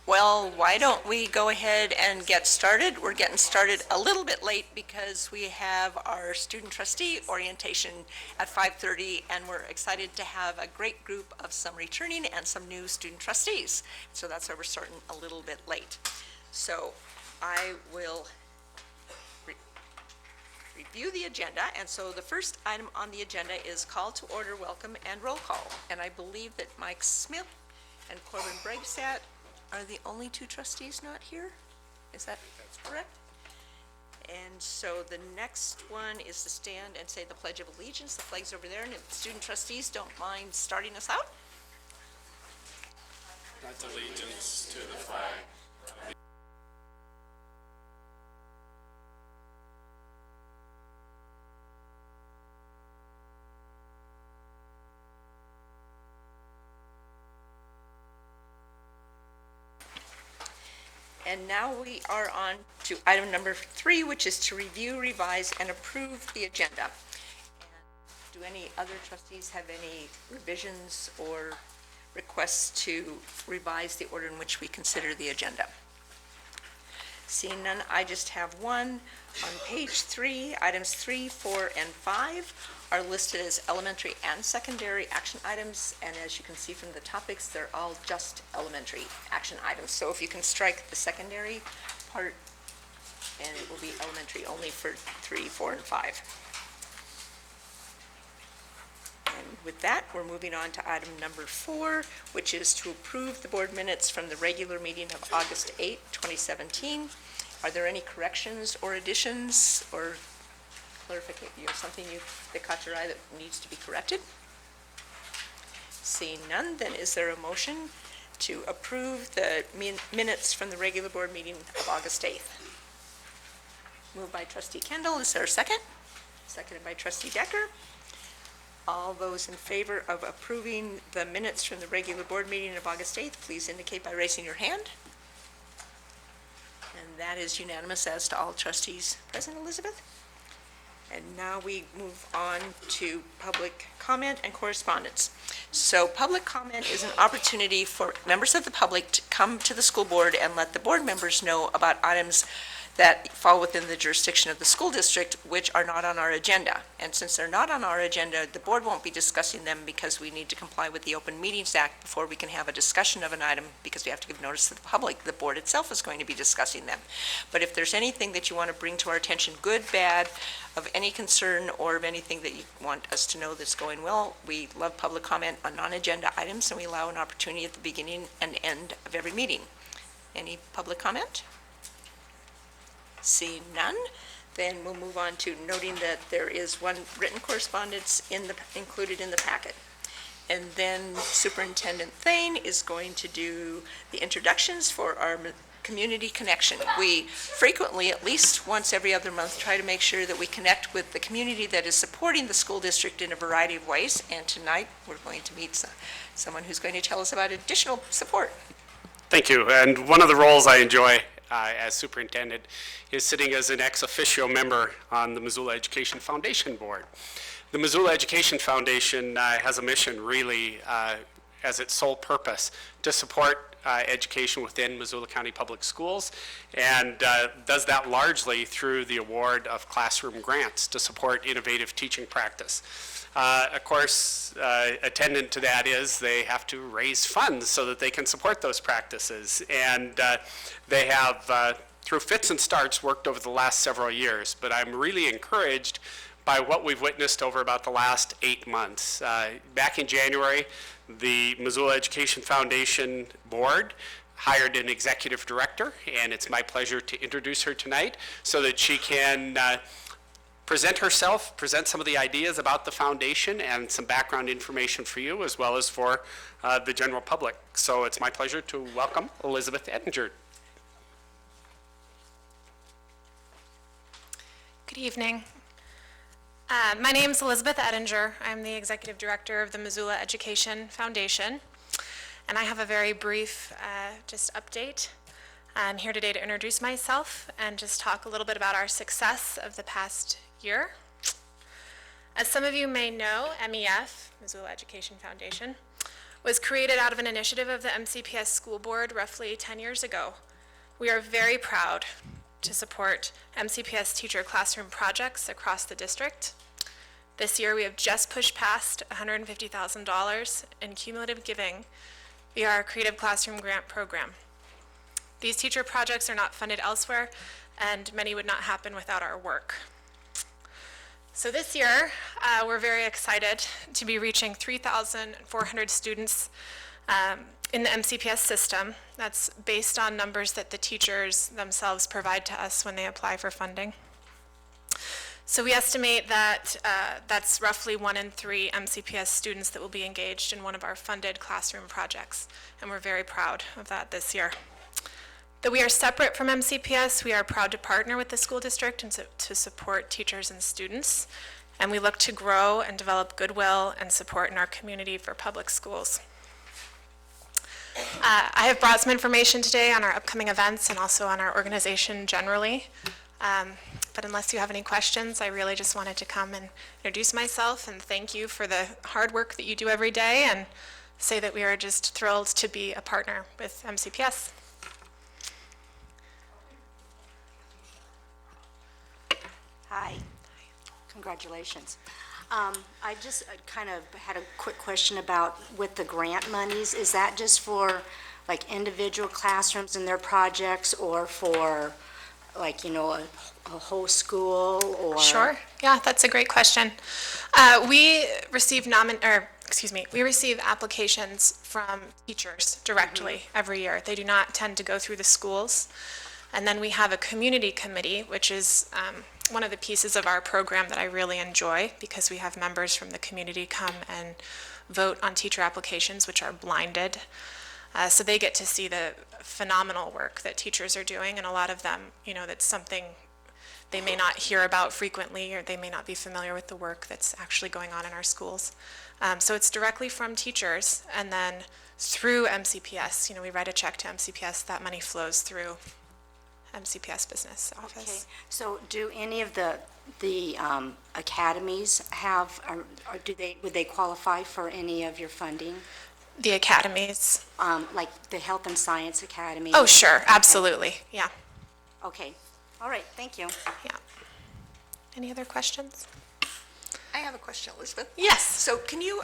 Well, why don't we go ahead and get started? We're getting started a little bit late because we have our student trustee orientation at 5:30, and we're excited to have a great group of some returning and some new student trustees. So that's why we're starting a little bit late. So I will review the agenda, and so the first item on the agenda is call to order, welcome, and roll call. And I believe that Mike Smith and Corbin Bregstat are the only two trustees not here? Is that correct? And so the next one is to stand and say the Pledge of Allegiance. The flag's over there, and if the student trustees don't mind starting us out. Pledge allegiance to the flag. And now we are on to item number 3, which is to review, revise, and approve the agenda. And do any other trustees have any revisions or requests to revise the order in which we consider the agenda? Seeing none, I just have one. On page 3, items 3, 4, and 5 are listed as elementary and secondary action items, and as you can see from the topics, they're all just elementary action items. So if you can strike the secondary part, and it will be elementary only for 3, 4, and 5. And with that, we're moving on to item number 4, which is to approve the board minutes from the regular meeting of August 8, 2017. Are there any corrections or additions or clarification, something that caught your eye that needs to be corrected? Seeing none, then is there a motion to approve the minutes from the regular board meeting of August 8th? Moved by trustee Kendall. Is there a second? Seconded by trustee Decker. All those in favor of approving the minutes from the regular board meeting of August 8th, please indicate by raising your hand. And that is unanimous as to all trustees present, Elizabeth. And now we move on to public comment and correspondence. So public comment is an opportunity for members of the public to come to the school board and let the board members know about items that fall within the jurisdiction of the school district, which are not on our agenda. And since they're not on our agenda, the board won't be discussing them because we need to comply with the Open Meetings Act before we can have a discussion of an item, because we have to give notice to the public. The board itself is going to be discussing them. But if there's anything that you want to bring to our attention, good, bad, of any concern, or of anything that you want us to know that's going well, we love public comment on non-agenda items, and we allow an opportunity at the beginning and end of every meeting. Any public comment? Seeing none, then we'll move on to noting that there is one written correspondence included in the packet. And then Superintendent Thane is going to do the introductions for our community connection. We frequently, at least once every other month, try to make sure that we connect with the community that is supporting the school district in a variety of ways. And tonight, we're going to meet someone who's going to tell us about additional support. Thank you. And one of the roles I enjoy as superintendent is sitting as an ex officio member on the Missoula Education Foundation Board. The Missoula Education Foundation has a mission really as its sole purpose to support education within Missoula County Public Schools, and does that largely through the award of classroom grants to support innovative teaching practice. Of course, attendant to that is they have to raise funds so that they can support those practices. And they have, through fits and starts, worked over the last several years. But I'm really encouraged by what we've witnessed over about the last 8 months. Back in January, the Missoula Education Foundation Board hired an executive director, and it's my pleasure to introduce her tonight so that she can present herself, present some of the ideas about the foundation and some background information for you as well as for the general public. So it's my pleasure to welcome Elizabeth Ettinger. Good evening. My name is Elizabeth Ettinger. I'm the Executive Director of the Missoula Education Foundation, and I have a very brief just update. I'm here today to introduce myself and just talk a little bit about our success of the past year. As some of you may know, MEF, Missoula Education Foundation, was created out of an initiative of the MCPS School Board roughly 10 years ago. We are very proud to support MCPS teacher classroom projects across the district. This year, we have just pushed past $150,000 in cumulative giving via our Creative Classroom Grant Program. These teacher projects are not funded elsewhere, and many would not happen without our work. So this year, we're very excited to be reaching 3,400 students in the MCPS system. That's based on numbers that the teachers themselves provide to us when they apply for funding. So we estimate that that's roughly 1 in 3 MCPS students that will be engaged in one of our funded classroom projects, and we're very proud of that this year. Though we are separate from MCPS, we are proud to partner with the school district and to support teachers and students, and we look to grow and develop goodwill and support in our community for public schools. I have brought some information today on our upcoming events and also on our organization generally. But unless you have any questions, I really just wanted to come and introduce myself and thank you for the hard work that you do every day and say that we are just thrilled to be a partner with MCPS. Hi. Congratulations. I just kind of had a quick question about with the grant monies, is that just for like individual classrooms and their projects or for like, you know, a whole school or? Sure. Yeah, that's a great question. We receive we receive applications from teachers directly every year. They do not tend to go through the schools. And then we have a community committee, which is one of the pieces of our program that I really enjoy because we have members from the community come and vote on teacher applications, which are blinded. So they get to see the phenomenal work that teachers are doing, and a lot of them, you know, that's something they may not hear about frequently, or they may not be familiar with the work that's actually going on in our schools. So it's directly from teachers, and then through MCPS, you know, we write a check to MCPS, that money flows through MCPS business office. Okay, so do any of the academies have, or would they qualify for any of your funding? The academies. Like the Health and Science Academy? Oh, sure, absolutely, yeah, Okay, all right, thank you. yeah. Any other questions? I have a question, Elizabeth. Yes. So can you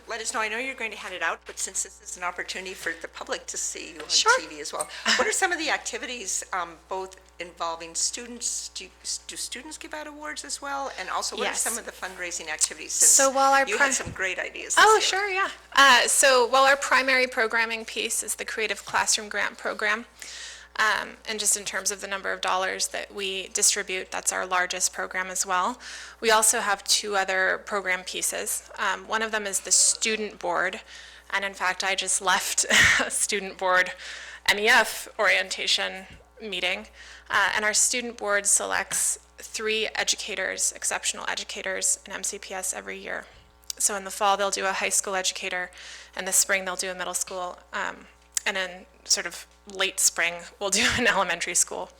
let us know, I know you're going to hand it out, but since this is an opportunity for the public to see you on Sure. TV as well, what are some of the activities, both involving students, do students give out awards as well? And also, what are Yes. some of the fundraising activities? So while our You had some great ideas Oh, this year. sure, yeah. So while our primary programming piece is the Creative Classroom Grant Program, and just in terms of the number of dollars that we distribute, that's our largest program as well. We also have 2 other program pieces. One of them is the Student Board, and in fact, I just left a Student Board MEF orientation meeting, and our Student Board selects 3 educators, exceptional educators in MCPS every year. So in the fall, they'll do a high school educator, and this spring, they'll do a middle school, and in sort of late spring, we'll do an elementary school.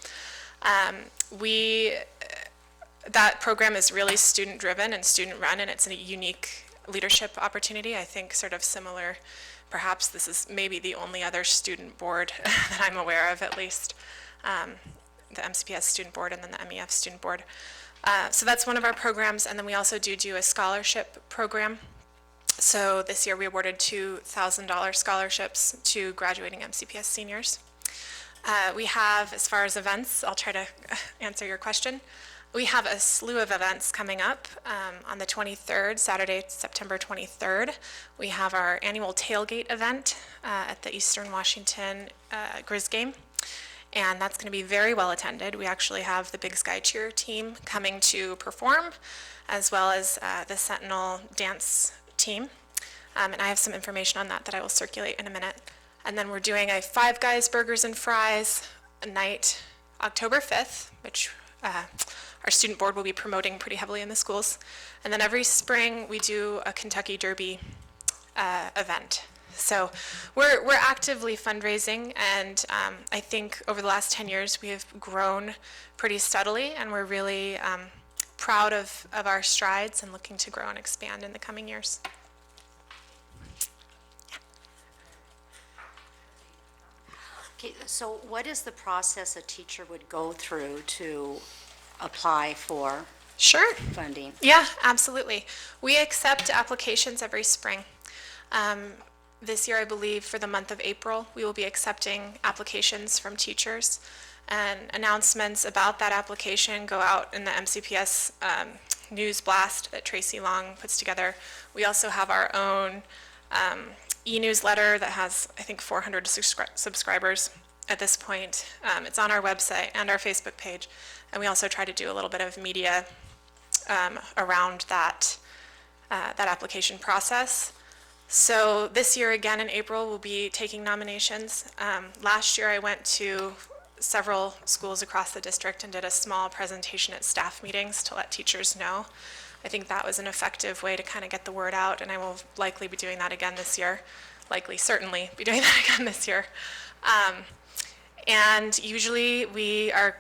That program is really student-driven and student-run, and it's a unique leadership opportunity. I think sort of similar, perhaps this is maybe the only other student board that I'm aware of, at least, the MCPS student board and then the MEF student board. So that's one of our programs, and then we also do a scholarship program. So this year we awarded $2,000 scholarships to graduating MCPS seniors. We have, as far as events, I'll try to answer your question. We have a slew of events coming up. On the 23rd, Saturday, September 23rd, we have our annual tailgate event at the Eastern Washington Grizz game. And that's going to be very well attended. We actually have the Big Sky Cheer team coming to perform, as well as the Sentinel dance team. And I have some information on that I will circulate in a minute. And then we're doing a Five Guys Burgers and Fries night, October 5th, which our student board will be promoting pretty heavily in the schools. And then every spring, we do a Kentucky Derby event. So we're actively fundraising, and I think over the last 10 years, we have grown pretty steadily, and we're really proud of our strides and looking to grow and expand in the coming years. So what is the process a teacher would go through to apply for Sure. funding? Yeah, absolutely. We accept applications every spring. This year, I believe, for the month of April, we will be accepting applications from teachers. And announcements about that application go out in the MCPS news blast that Tracy Long puts together. We also have our own e-newsletter that has, I think, 400 subscribers at this point. It's on our website and our Facebook page. And we also try to do a little bit of media around that application process. So this year, again, in April, we'll be taking nominations. Last year, I went to several schools across the district and did a small presentation at staff meetings to let teachers know. I think that was an effective way to kind of get the word out, and I will likely be doing that again this year. Certainly be doing that again this year. And usually our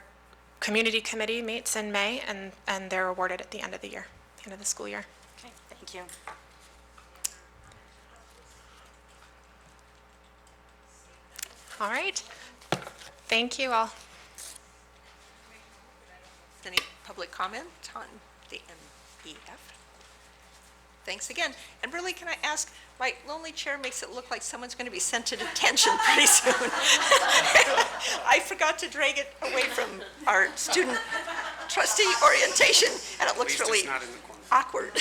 community committee meets in May, and they're awarded at the end of the year, end of the school year. Okay, thank you. All right. Thank you all. Any public comment on the MEF? Thanks again. And really, can I ask, my lonely chair makes it look like someone's going to be sent to detention pretty soon. I forgot to drag it away from our student trustee orientation, and it looks At least really it's not in the corner. awkward.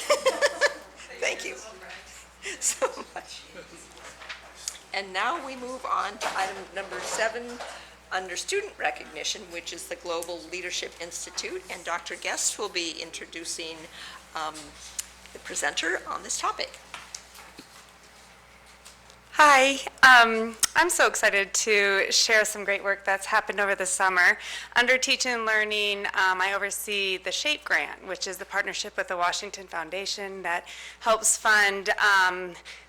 Thank you so much. And now we move on to item number 7, under student recognition, which is the Global Leadership Institute, and Dr. Guest will be introducing the presenter on this topic. Hi, I'm so excited to share some great work that's happened over the summer. Under Teaching and Learning, I oversee the SHAPE grant, which is the partnership with the Washington Foundation that helps fund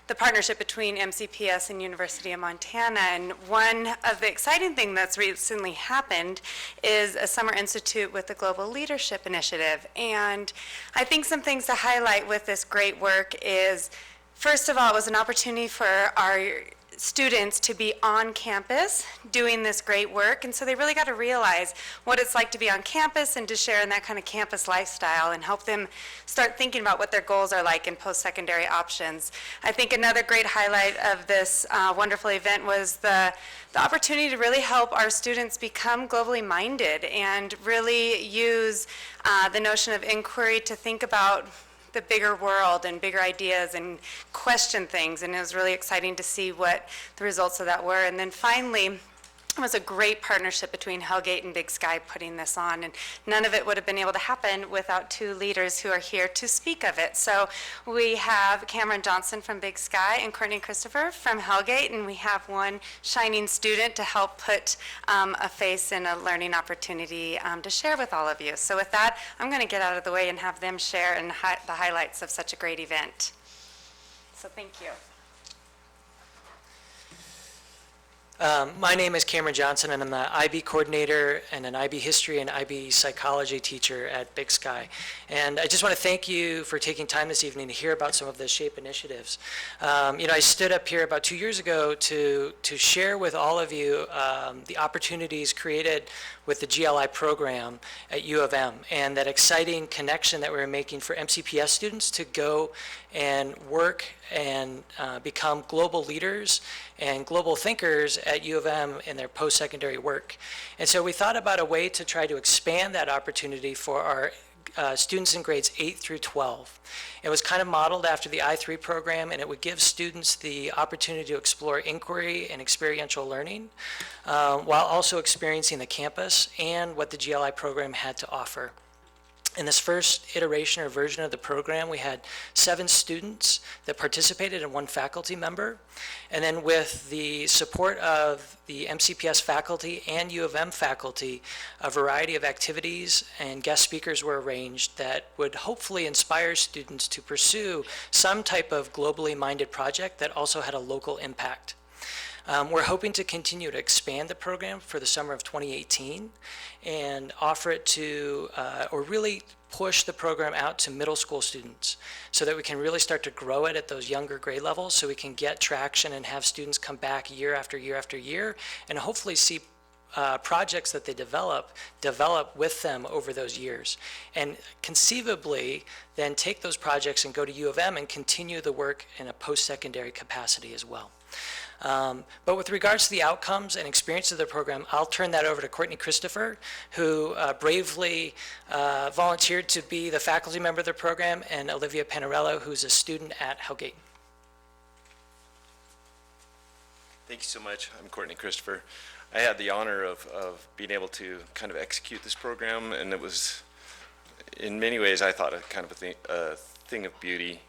the partnership between MCPS and University of Montana. And one of the exciting things that's recently happened is a summer institute with the Global Leadership Initiative. And I think some things to highlight with this great work is, first of all, it was an opportunity for our students to be on campus doing this great work, and so they really got to realize what it's like to be on campus and to share in that kind of campus lifestyle and help them start thinking about what their goals are like in post-secondary options. I think another great highlight of this wonderful event was the opportunity to really help our students become globally minded and really use the notion of inquiry to think about the bigger world and bigger ideas and question things, and it was really exciting to see what the results of that were. And then finally, it was a great partnership between Hellgate and Big Sky putting this on, and none of it would have been able to happen without 2 leaders who are here to speak of it. So we have Cameron Johnson from Big Sky and Courtney Christopher from Hellgate, and we have one shining student to help put a face and a learning opportunity to share with all of you. So with that, I'm going to get out of the way and have them share the highlights of such a great event. So thank you. My name is Cameron Johnson, and I'm the IB coordinator and an IB history and IB psychology teacher at Big Sky. And I just want to thank you for taking time this evening to hear about some of the SHAPE initiatives. I stood up here about 2 years ago to share with all of you the opportunities created with the GLI program at U of M, and that exciting connection that we were making for MCPS students to go and work and become global leaders and global thinkers at U of M in their post-secondary work. And so we thought about a way to try to expand that opportunity for our students in grades 8 through 12. It was kind of modeled after the I3 program, and it would give students the opportunity to explore inquiry and experiential learning while also experiencing the campus and what the GLI program had to offer. In this first iteration or version of the program, we had 7 students that participated and 1 faculty member. And then with the support of the MCPS faculty and U of M faculty, a variety of activities and guest speakers were arranged that would hopefully inspire students to pursue some type of globally minded project that also had a local impact. We're hoping to continue to expand the program for the summer of 2018 and offer it to, or really push the program out to middle school students so that we can really start to grow it at those younger grade levels so we can get traction and have students come back year after year after year and hopefully see projects that they develop with them over those years. And conceivably, then take those projects and go to U of M and continue the work in a post-secondary capacity as well. But with regards to the outcomes and experience of the program, I'll turn that over to Courtney Christopher, who bravely volunteered to be the faculty member of the program, and Olivia Panarello, who's a student at Hellgate. Thank you so much. I'm Courtney Christopher. I had the honor of being able to kind of execute this program, and it was, in many ways, I thought, a thing of beauty.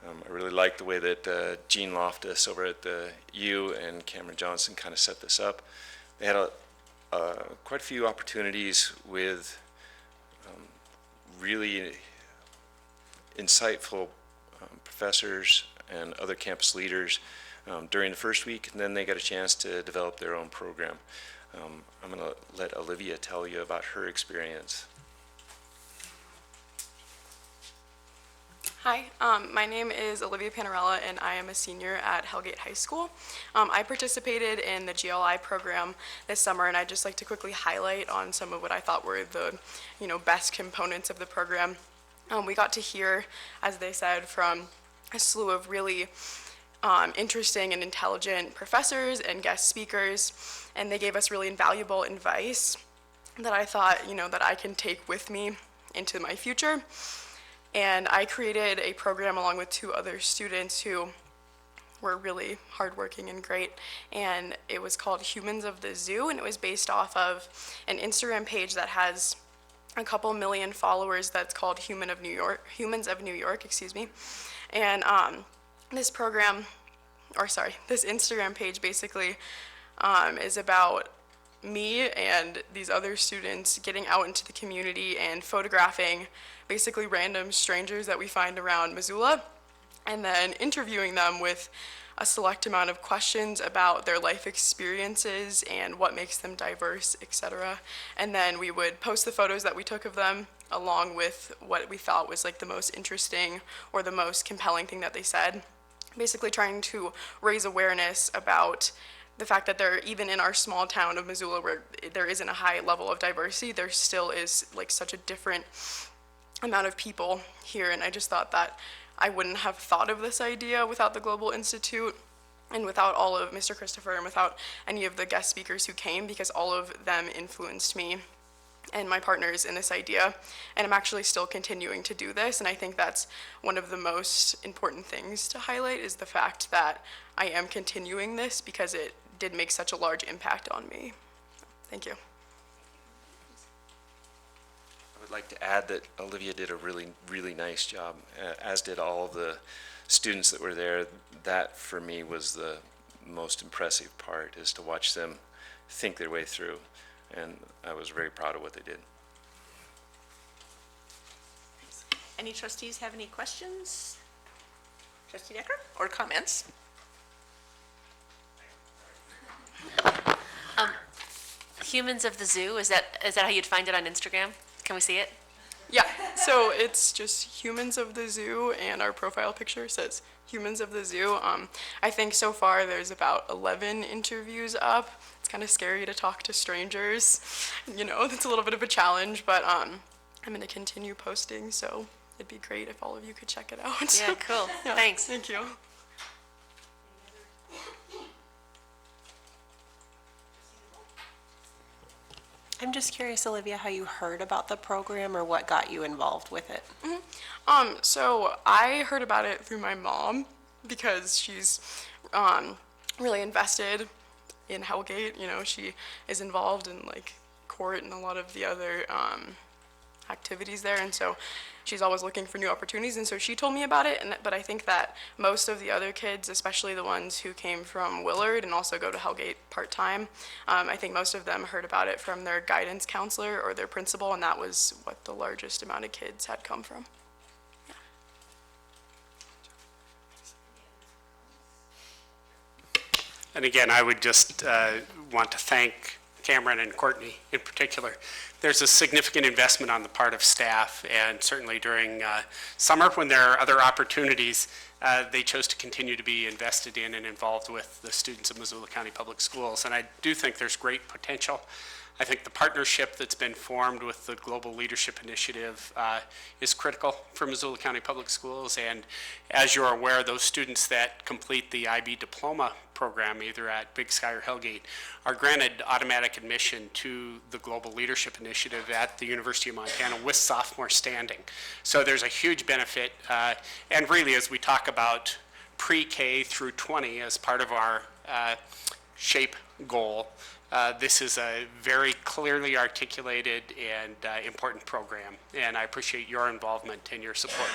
I really liked the way that Gene Loftus over at the U and Cameron Johnson kind of set this up. They had quite a few opportunities with really insightful professors and other campus leaders during the first week, and then they got a chance to develop their own program. I'm going to let Olivia tell you about her experience. Hi, my name is Olivia Panarella, and I am a senior at Hellgate High School. I participated in the GLI program this summer, and I'd just like to quickly highlight on some of what I thought were the, best components of the program. We got to hear, as they said, from a slew of really interesting and intelligent professors and guest speakers, and they gave us really invaluable advice that I thought, that I can take with me into my future. And I created a program along with 2 other students who were really hardworking and great, and it was called Humans of the Zoo, and it was based off of an Instagram page that has a couple million followers that's called Humans of New York, excuse me. And this Instagram page basically is about me and these other students getting out into the community and photographing basically random strangers that we find around Missoula, and then interviewing them with a select amount of questions about their life experiences and what makes them diverse, etc. And then we would post the photos that we took of them along with what we thought was like the most interesting or the most compelling thing that they said, basically trying to raise awareness about the fact that even in our small town of Missoula, where there isn't a high level of diversity, there still is like such a different amount of people here. And I just thought that I wouldn't have thought of this idea without the Global Institute and without all of Mr. Christopher and without any of the guest speakers who came, because all of them influenced me and my partners in this idea. And I'm actually still continuing to do this, and I think that's one of the most important things to highlight, is the fact that I am continuing this because it did make such a large impact on me. Thank you. I would like to add that Olivia did a really, really nice job, as did all the students that were there. That, for me, was the most impressive part, is to watch them think their way through, and I was very proud of what they did. Any trustees have any questions? Trustee Decker, or comments? Humans of the Zoo, is that how you'd find it on Instagram? Can we see it? Yeah, so it's just Humans of the Zoo, and our profile picture says Humans of the Zoo. I think so far there's about 11 interviews up. It's kind of scary to talk to strangers. That's a little bit of a challenge, but I'm going to continue posting, so it'd be great if all of you could check it out. Yeah, cool. Yeah, Thanks. Thank you. I'm just curious, Olivia, how you heard about the program or what got you involved with it. So I heard about it through my mom, because she's really invested in Hellgate. She is involved in like court and a lot of the other activities there, and so she's always looking for new opportunities, and so she told me about it. But I think that most of the other kids, especially the ones who came from Willard and also go to Hellgate part-time, I think most of them heard about it from their guidance counselor or their principal, and that was what the largest amount of kids had come from. And again, I would just want to thank Cameron and Courtney in particular. there's a significant investment on the part of staff, and certainly during summer when there are other opportunities, they chose to continue to be invested in and involved with the students of Missoula County Public Schools. And I do think there's great potential. I think the partnership that's been formed with the Global Leadership Initiative is critical for Missoula County Public Schools. And as you're aware, those students that complete the IB diploma program, either at Big Sky or Hellgate, are granted automatic admission to the Global Leadership Initiative at the University of Montana with sophomore standing. So there's a huge benefit. And really, as we talk about pre-K through 20 as part of our SHAPE goal, this is a very clearly articulated and important program, and I appreciate your involvement and your support.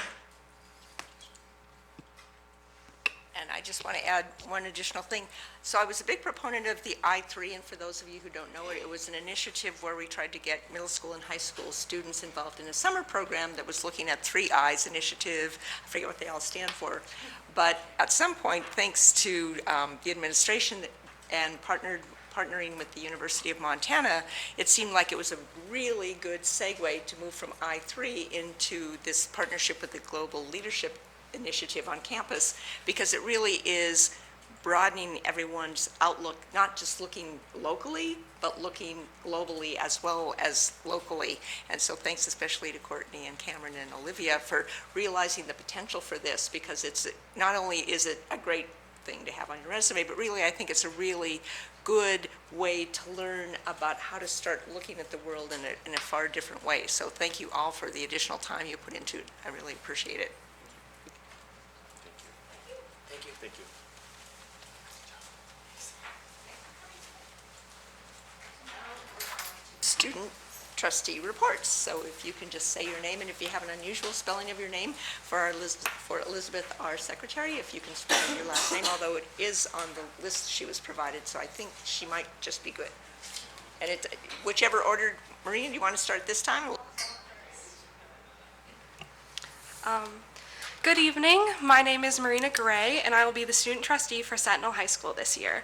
And I just want to add one additional thing. So I was a big proponent of the I3, and for those of you who don't know it, it was an initiative where we tried to get middle school and high school students involved in a summer program that was looking at 3 I's initiative. I forget what they all stand for. But at some point, thanks to the administration and partnering with the University of Montana, it seemed like it was a really good segue to move from I3 into this partnership with the Global Leadership Initiative on campus, because it really is broadening everyone's outlook, not just looking locally, but looking globally as well as locally. And so thanks especially to Courtney and Cameron and Olivia for realizing the potential for this, because it's not only is it a great thing to have on your resume, but really I think it's a really good way to learn about how to start looking at the world in a far different way. So thank you all for the additional time you put into it. I really appreciate it. Thank you. Thank you. Student trustee reports. So if you can just say your name, and if you have an unusual spelling of your name for Elizabeth, our secretary, if you can spell your last name, although it is on the list she was provided, so I think she might just be good. And it's whichever order. Maureen, do you want to start this time? Good evening. My name is Marina Gray, and I will be the student trustee for Sentinel High School this year.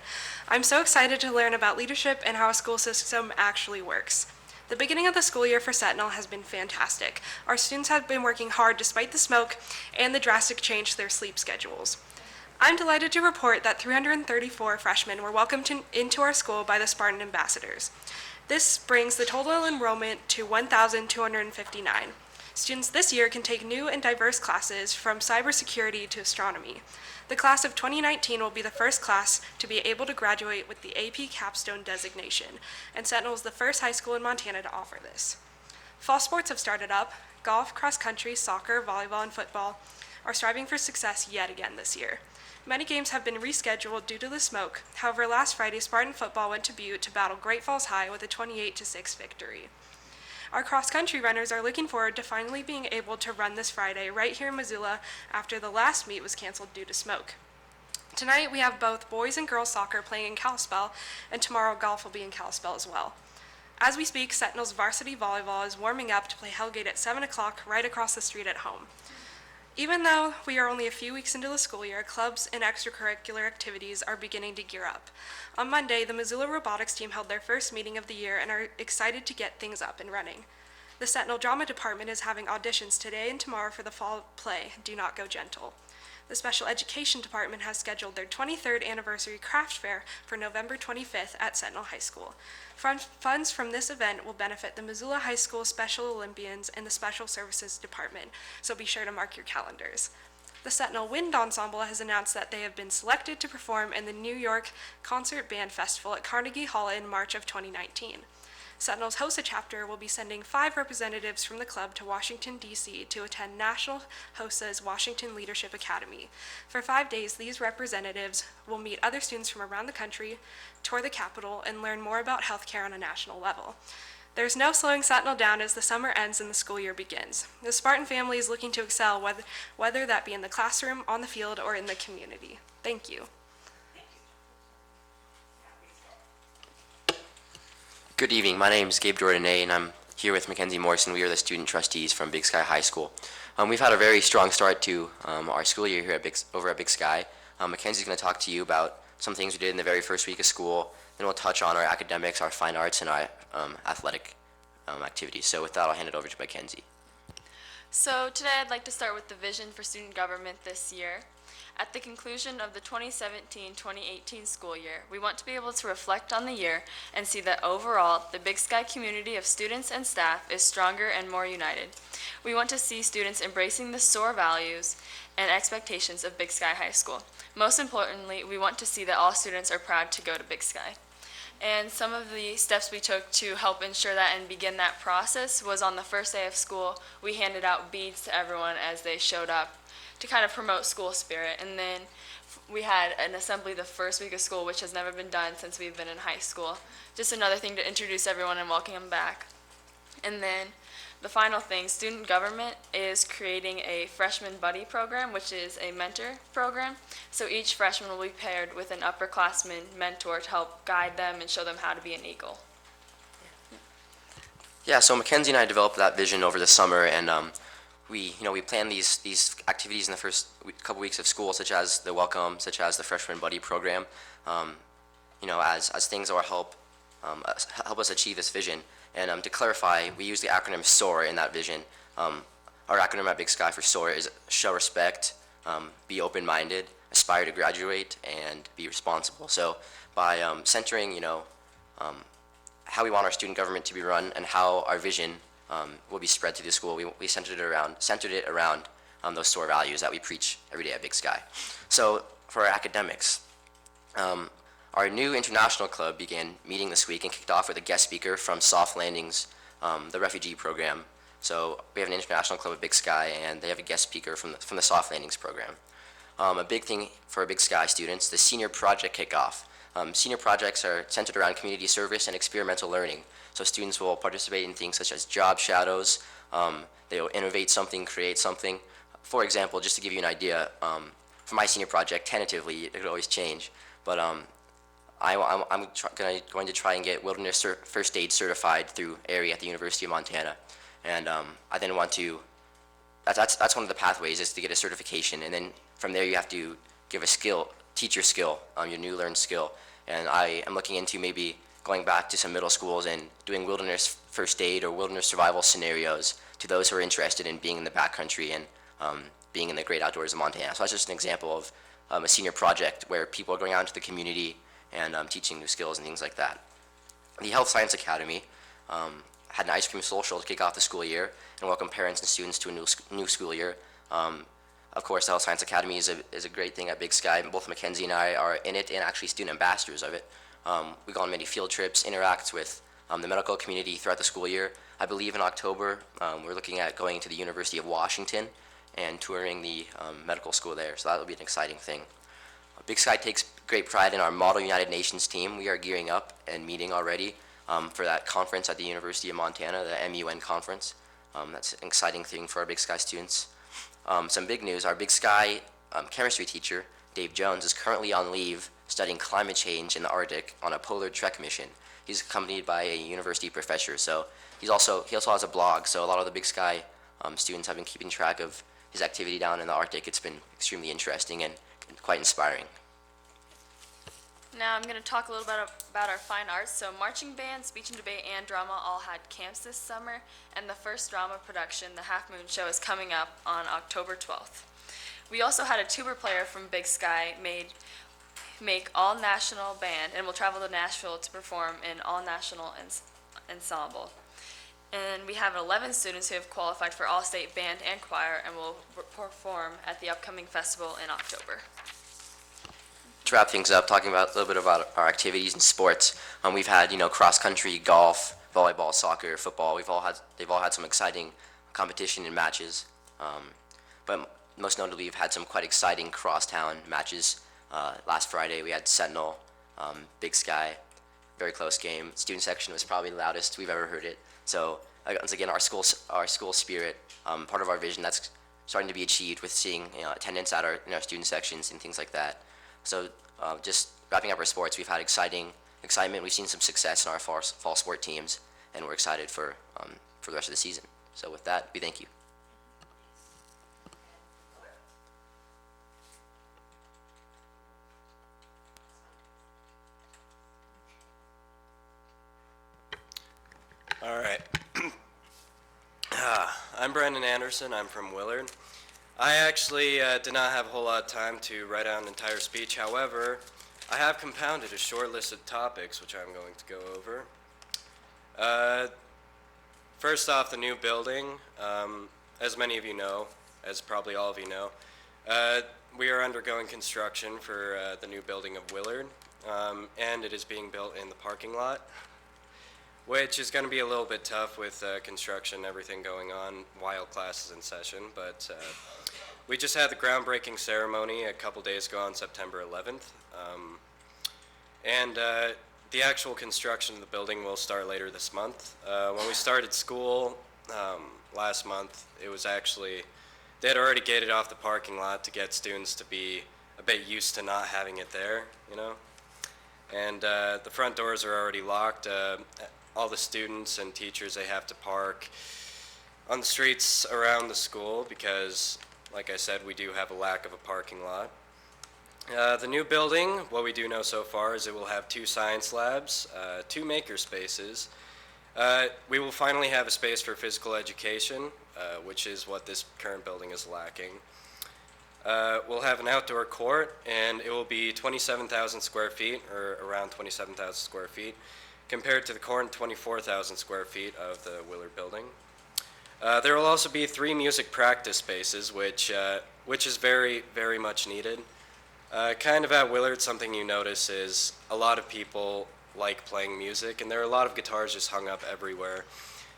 I'm so excited to learn about leadership and how a school system actually works. The beginning of the school year for Sentinel has been fantastic. Our students have been working hard despite the smoke and the drastic change to their sleep schedules. I'm delighted to report that 334 freshmen were welcomed into our school by the Spartan ambassadors. This brings the total enrollment to 1,259. Students this year can take new and diverse classes from cybersecurity to astronomy. The class of 2019 will be the first class to be able to graduate with the AP Capstone designation, and Sentinel is the first high school in Montana to offer this. Fall sports have started up. Golf, cross country, soccer, volleyball, and football are striving for success yet again this year. Many games have been rescheduled due to the smoke. However, last Friday, Spartan football went to Butte to battle Great Falls High with a 28-6 victory. Our cross-country runners are looking forward to finally being able to run this Friday right here in Missoula after the last meet was canceled due to smoke. Tonight we have both boys and girls soccer playing in Kalispell, and tomorrow golf will be in Kalispell as well. As we speak, Sentinel's varsity volleyball is warming up to play Hellgate at 7 o'clock right across the street at home. Even though we are only a few weeks into the school year, clubs and extracurricular activities are beginning to gear up. On Monday, the Missoula robotics team held their first meeting of the year and are excited to get things up and running. The Sentinel Drama Department is having auditions today and tomorrow for the fall play, Do Not Go Gentle. The Special Education Department has scheduled their 23rd anniversary craft fair for November 25th at Sentinel High School. Funds from this event will benefit the Missoula High School Special Olympians and the Special Services Department, so be sure to mark your calendars. The Sentinel Wind Ensemble has announced that they have been selected to perform in the New York Concert Band Festival at Carnegie Hall in March of 2019. Sentinel's HOSA chapter will be sending 5 representatives from the club to Washington, D.C. to attend National HOSA's Washington Leadership Academy. For 5 days, these representatives will meet other students from around the country, tour the Capitol, and learn more about healthcare on a national level. There's no slowing Sentinel down as the summer ends and the school year begins. The Spartan family is looking to excel, whether that be in the classroom, on the field, or in the community. Thank you. Good evening. My name is Gabe Jordanay, and I'm here with Mackenzie Morrison. We are the student trustees from Big Sky High School. We've had a very strong start to our school year here over at Big Sky. Mackenzie's going to talk to you about some things we did in the very first week of school. Then we'll touch on our academics, our fine arts, and our athletic activities. So with that, I'll hand it over to Mackenzie. So today I'd like to start with the vision for student government this year. At the conclusion of the 2017-2018 school year, we want to be able to reflect on the year and see that overall, the Big Sky community of students and staff is stronger and more united. We want to see students embracing the SOAR values and expectations of Big Sky High School. Most importantly, we want to see that all students are proud to go to Big Sky. And some of the steps we took to help ensure that and begin that process was on the first day of school, we handed out beads to everyone as they showed up to kind of promote school spirit. And then we had an assembly the first week of school, which has never been done since we've been in high school. Just another thing to introduce everyone and welcome them back. And then the final thing, student government is creating a freshman buddy program, which is a mentor program. So each freshman will be paired with an upperclassman mentor to help guide them and show them how to be an Eagle. Yeah, so Mackenzie and I developed that vision over the summer, and we planned these activities in the first couple weeks of school, such as the welcome, such as the freshman buddy program. As things that will help us achieve this vision. And to clarify, we use the acronym SOAR in that vision. Our acronym at Big Sky for SOAR is show respect, be open-minded, aspire to graduate, and be responsible. So by centering, how we want our student government to be run and how our vision will be spread through the school, we centered it around those SOAR values that we preach every day at Big Sky. So for our academics, our new international club began meeting this week and kicked off with a guest speaker from Soft Landing's, the refugee program. So we have an international club at Big Sky, and they have a guest speaker from the Soft Landings program. A big thing for Big Sky students, the senior project kickoff. Senior projects are centered around community service and experimental learning. So students will participate in things such as job shadows. They will innovate something, create something. For example, just to give you an idea, for my senior project, tentatively, it could always change, but I'm going to try and get wilderness first aid certified through ARI at the University of Montana. And I then want to, that's one of the pathways, is to get a certification. And then from there you have to give a skill, teach your skill, your new learned skill. And I am looking into maybe going back to some middle schools and doing wilderness first aid or wilderness survival scenarios to those who are interested in being in the backcountry and being in the great outdoors of Montana. So that's just an example of a senior project where people are going out into the community and teaching new skills and things like that. The Health Science Academy had an ice cream social to kick off the school year and welcome parents and students to a new school year. Of course, the Health Science Academy is a great thing at Big Sky. Both Mackenzie and I are in it and actually student ambassadors of it. We go on many field trips, interact with the medical community throughout the school year. I believe in October, we're looking at going to the University of Washington and touring the medical school there, so that'll be an exciting thing. Big Sky takes great pride in our Model United Nations team. We are gearing up and meeting already for that conference at the University of Montana, the MUN conference. That's an exciting thing for our Big Sky students. Some big news, our Big Sky chemistry teacher, Dave Jones, is currently on leave studying climate change in the Arctic on a polar trek mission. He's accompanied by a university professor, so he also has a blog, so a lot of the Big Sky students have been keeping track of his activity down in the Arctic. It's been extremely interesting and quite inspiring. Now I'm going to talk a little bit about our fine arts. So marching band, speech and debate, and drama all had camps this summer, and the first drama production, The Half Moon Show, is coming up on October 12th. We also had a tuba player from Big Sky make all-national band and will travel to Nashville to perform in all-national ensemble. And we have 11 students who have qualified for all-state band and choir and will perform at the upcoming festival in October. To wrap things up, talking about a little bit about our activities in sports, we've had cross country, golf, volleyball, soccer, football. They've all had some exciting competition and matches, but most notably we've had some quite exciting crosstown matches. Last Friday we had Sentinel, Big Sky, very close game. Student section was probably the loudest we've ever heard it. So once again, our school spirit, part of our vision, that's starting to be achieved with seeing attendance at in our student sections and things like that. So just wrapping up our sports, we've had excitement. We've seen some success in our fall sport teams, and we're excited for the rest of the season. So with that, we thank you. All right. I'm Brandon Anderson. I'm from Willard. I actually did not have a whole lot of time to write out an entire speech. However, I have compounded a short list of topics which I'm going to go over. First off, the new building. As many of you know, as probably all of you know, we are undergoing construction for the new building of Willard, and it is being built in the parking lot, which is going to be a little bit tough with construction and everything going on while class is in session. But we just had the groundbreaking ceremony a couple days ago on September 11th. And the actual construction of the building will start later this month. When we started school last month, it was actually, they had already gated off the parking lot to get students to be a bit used to not having it there, you know? And the front doors are already locked. All the students and teachers, they have to park on the streets around the school because, like I said, we do have a lack of a parking lot. The new building, what we do know so far is it will have 2 science labs, 2 maker spaces. We will finally have a space for physical education, which is what this current building is lacking. We'll have an outdoor court, and it will be 27,000 square feet, or around 27,000 square feet, compared to the current 24,000 square feet of the Willard building. There will also be 3 music practice spaces, which is very, very much needed. Kind of at Willard, something you notice is a lot of people like playing music, and there are a lot of guitars just hung up everywhere.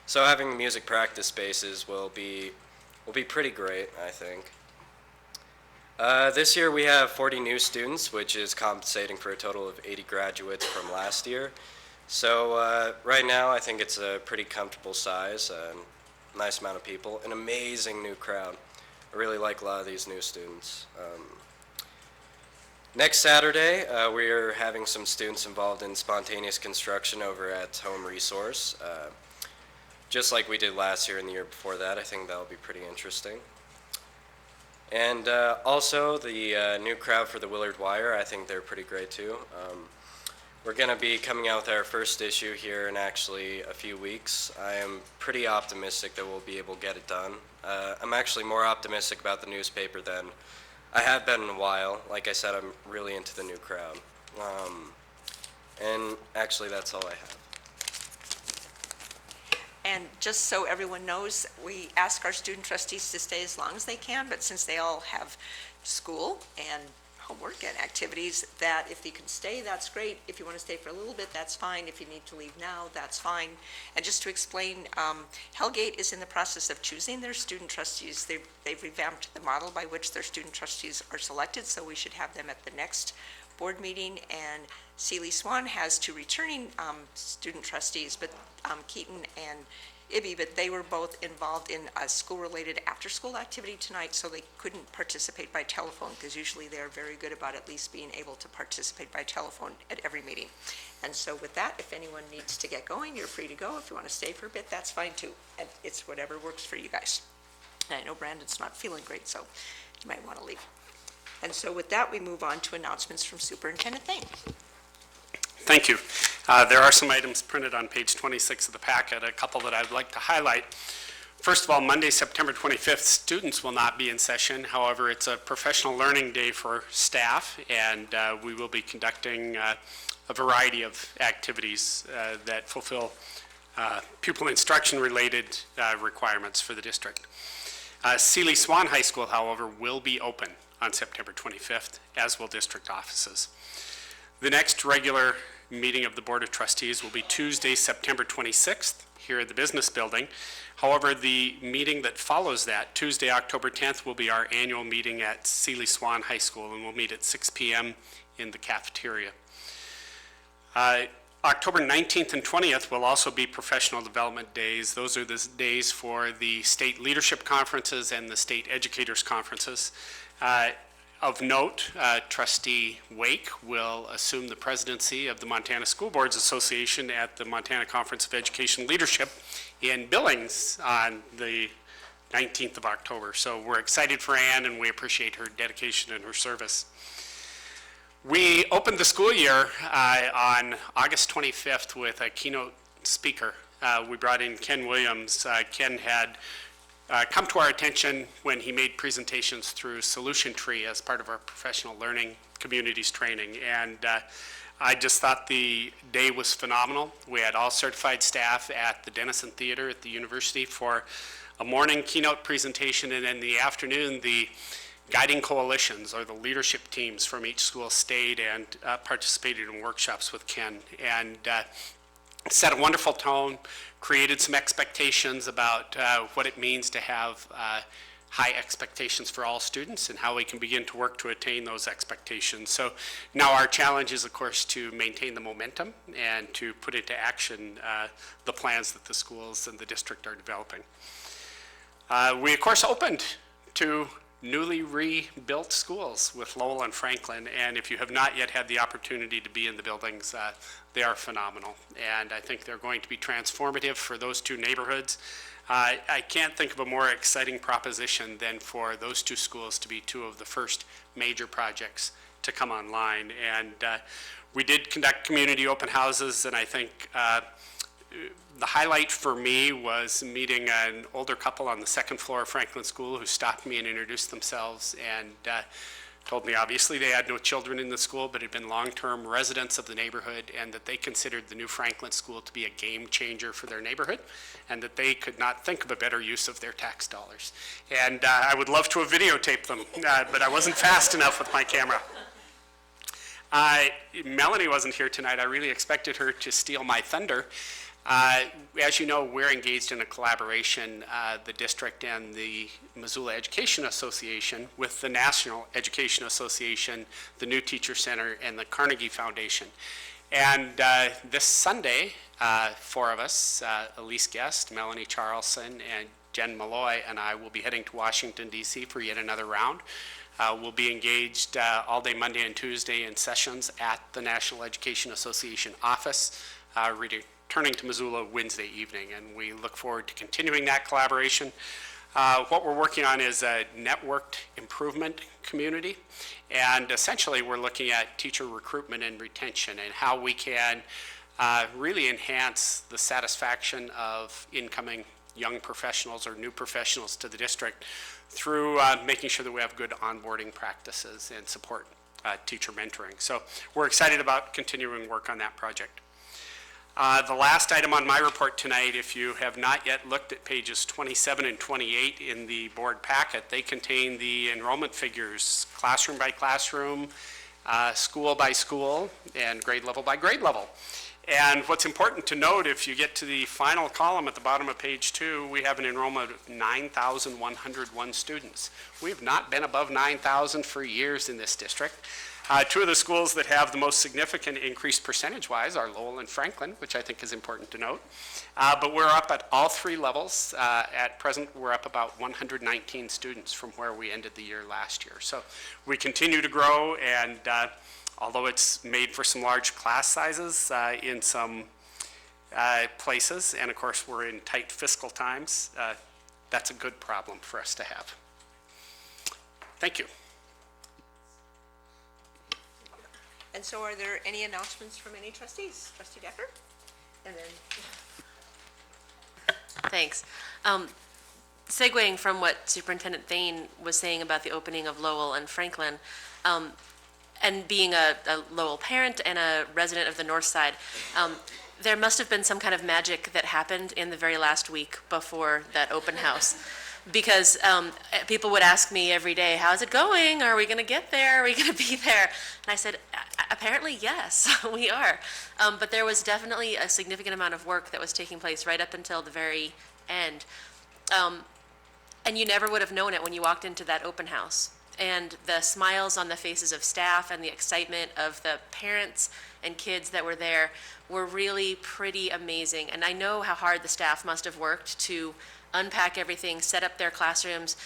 So having music practice spaces will be pretty great, I think. This year we have 40 new students, which is compensating for a total of 80 graduates from last year. So right now I think it's a pretty comfortable size, nice amount of people, an amazing new crowd. I really like a lot of these new students. Next Saturday, we are having some students involved in spontaneous construction over at Home Resource. Just like we did last year and the year before that, I think that'll be pretty interesting. And also the new crowd for the Willard Wire, I think they're pretty great too. We're going to be coming out with our first issue here in actually a few weeks. I am pretty optimistic that we'll be able to get it done. I'm actually more optimistic about the newspaper than I have been in a while. Like I said, I'm really into the new crowd. And actually, that's all I have. And just so everyone knows, we ask our student trustees to stay as long as they can, but since they all have school and homework and activities, that if you can stay, that's great. If you want to stay for a little bit, that's fine. If you need to leave now, that's fine. And just to explain, Hellgate is in the process of choosing their student trustees. They've revamped the model by which their student trustees are selected, so we should have them at the next board meeting. And Seeley Swan has 2 returning student trustees, but Keaton and Ibby, but they were both involved in a school-related after-school activity tonight, so they couldn't participate by telephone, because usually they're very good about at least being able to participate by telephone at every meeting. And so with that, if anyone needs to get going, you're free to go. If you want to stay for a bit, that's fine too. And it's whatever works for you guys. And I know Brandon's not feeling great, so you might want to leave. And so with that, we move on to announcements from Superintendent Thane. Thank you. There are some items printed on page 26 of the packet, a couple that I'd like to highlight. First of all, Monday, September 25th, students will not be in session. However, it's a professional learning day for staff, and we will be conducting a variety of activities that fulfill pupil instruction-related requirements for the district. Seeley Swan High School, however, will be open on September 25th, as will district offices. The next regular meeting of the Board of Trustees will be Tuesday, September 26th, here at the Business Building. However, the meeting that follows that, Tuesday, October 10th, will be our annual meeting at Seeley Swan High School, and we'll meet at 6 p.m. in the cafeteria. October 19th and 20th will also be professional development days. Those are the days for the state leadership conferences and the state educators conferences. Of note, Trustee Wake will assume the presidency of the Montana School Boards Association at the Montana Conference of Education Leadership in Billings on the 19th of October. So we're excited for Ann, and we appreciate her dedication and her service. We opened the school year on August 25th with a keynote speaker. We brought in Ken Williams. Ken had come to our attention when he made presentations through Solution Tree as part of our professional learning communities training. And I just thought the day was phenomenal. We had all certified staff at the Denison Theater at the university for a morning keynote presentation, and in the afternoon, the guiding coalitions or the leadership teams from each school stayed and participated in workshops with Ken, and set a wonderful tone, created some expectations about what it means to have high expectations for all students and how we can begin to work to attain those expectations. So now our challenge is, of course, to maintain the momentum and to put into action the plans that the schools and the district are developing. We, of course, opened to newly rebuilt schools with Lowell and Franklin, and if you have not yet had the opportunity to be in the buildings, they are phenomenal, and I think they're going to be transformative for those two neighborhoods. I can't think of a more exciting proposition than for those two schools to be two of the first major projects to come online, and we did conduct community open houses, and I think the highlight for me was meeting an older couple on the second floor of Franklin School who stopped me and introduced themselves and told me obviously they had no children in the school but had been long-term residents of the neighborhood, and that they considered the new Franklin School to be a game changer for their neighborhood, and that they could not think of a better use of their tax dollars. And I would love to have videotaped them, but I wasn't fast enough with my camera. Melanie wasn't here tonight. I really expected her to steal my thunder. As you know, we're engaged in a collaboration, the district and the Missoula Education Association, with the National Education Association, the New Teacher Center, and the Carnegie Foundation. And this Sunday, four of us, Elise Guest, Melanie Charlson, and Jen Malloy, and I will be heading to Washington, D.C. for yet another round. We'll be engaged all day Monday and Tuesday in sessions at the National Education Association office, returning to Missoula Wednesday evening, and we look forward to continuing that collaboration. What we're working on is a networked improvement community, and essentially we're looking at teacher recruitment and retention and how we can really enhance the satisfaction of incoming young professionals or new professionals to the district through making sure that we have good onboarding practices and support teacher mentoring. So we're excited about continuing work on that project. The last item on my report tonight, if you have not yet looked at pages 27 and 28 in the board packet, they contain the enrollment figures, classroom by classroom, school by school, and grade level by grade level. And what's important to note, if you get to the final column at the bottom of page 2, we have an enrollment of 9,101 students. We have not been above 9,000 for years in this district. Two of the schools that have the most significant increase percentage-wise are Lowell and Franklin, which I think is important to note. But we're up at all three levels. At present, we're up about 119 students from where we ended the year last year. So we continue to grow, and although it's made for some large class sizes in some places, and of course we're in tight fiscal times, that's a good problem for us to have. Thank you. And so are there any announcements from any trustees? Trustee Decker? And then Thanks. Segueing from what Superintendent Thane was saying about the opening of Lowell and Franklin, and being a Lowell parent and a resident of the North Side, there must have been some kind of magic that happened in the very last week before that open house. Because people would ask me every day, how's it going? Are we going to get there? Are we going to be there? And I said, apparently, yes, we are. But there was definitely a significant amount of work that was taking place right up until the very end. And you never would have known it when you walked into that open house. And the smiles on the faces of staff and the excitement of the parents and kids that were there were really pretty amazing. And I know how hard the staff must have worked to unpack everything, set up their classrooms,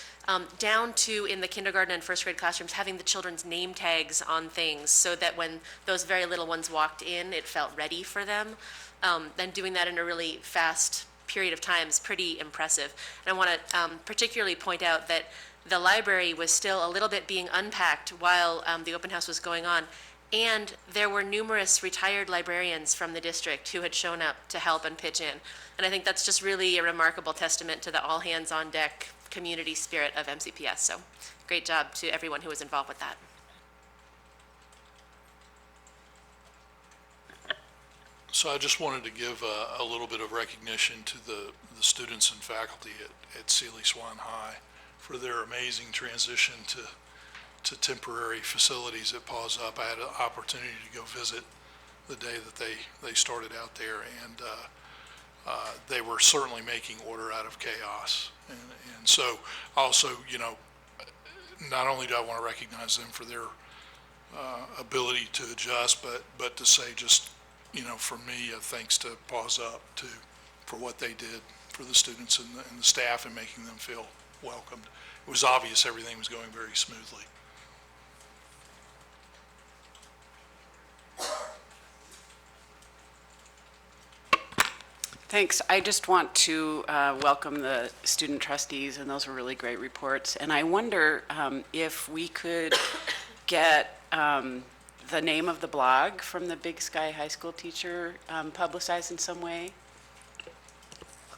down to in the kindergarten and first grade classrooms having the children's name tags on things so that when those very little ones walked in, it felt ready for them. And doing that in a really fast period of time is pretty impressive. And I want to particularly point out that the library was still a little bit being unpacked while the open house was going on. And there were numerous retired librarians from the district who had shown up to help and pitch in. And I think that's just really a remarkable testament to the all-hands-on-deck community spirit of MCPS. So great job to everyone who was involved with that. So I just wanted to give a little bit of recognition to the students and faculty at Sealy Swan High for their amazing transition to temporary facilities at Paws Up. I had an opportunity to go visit the day that they started out there, and they were certainly making order out of chaos. And so also, you know, not only do I want to recognize them for their ability to adjust, but to say just, you know, for me, thanks to Paws Up for what they did for the students and the staff and making them feel welcomed. It was obvious everything was going very smoothly. Thanks. I just want to welcome the student trustees, and those were really great reports. And I wonder if we could get the name of the blog from the Big Sky High School teacher publicized in some way.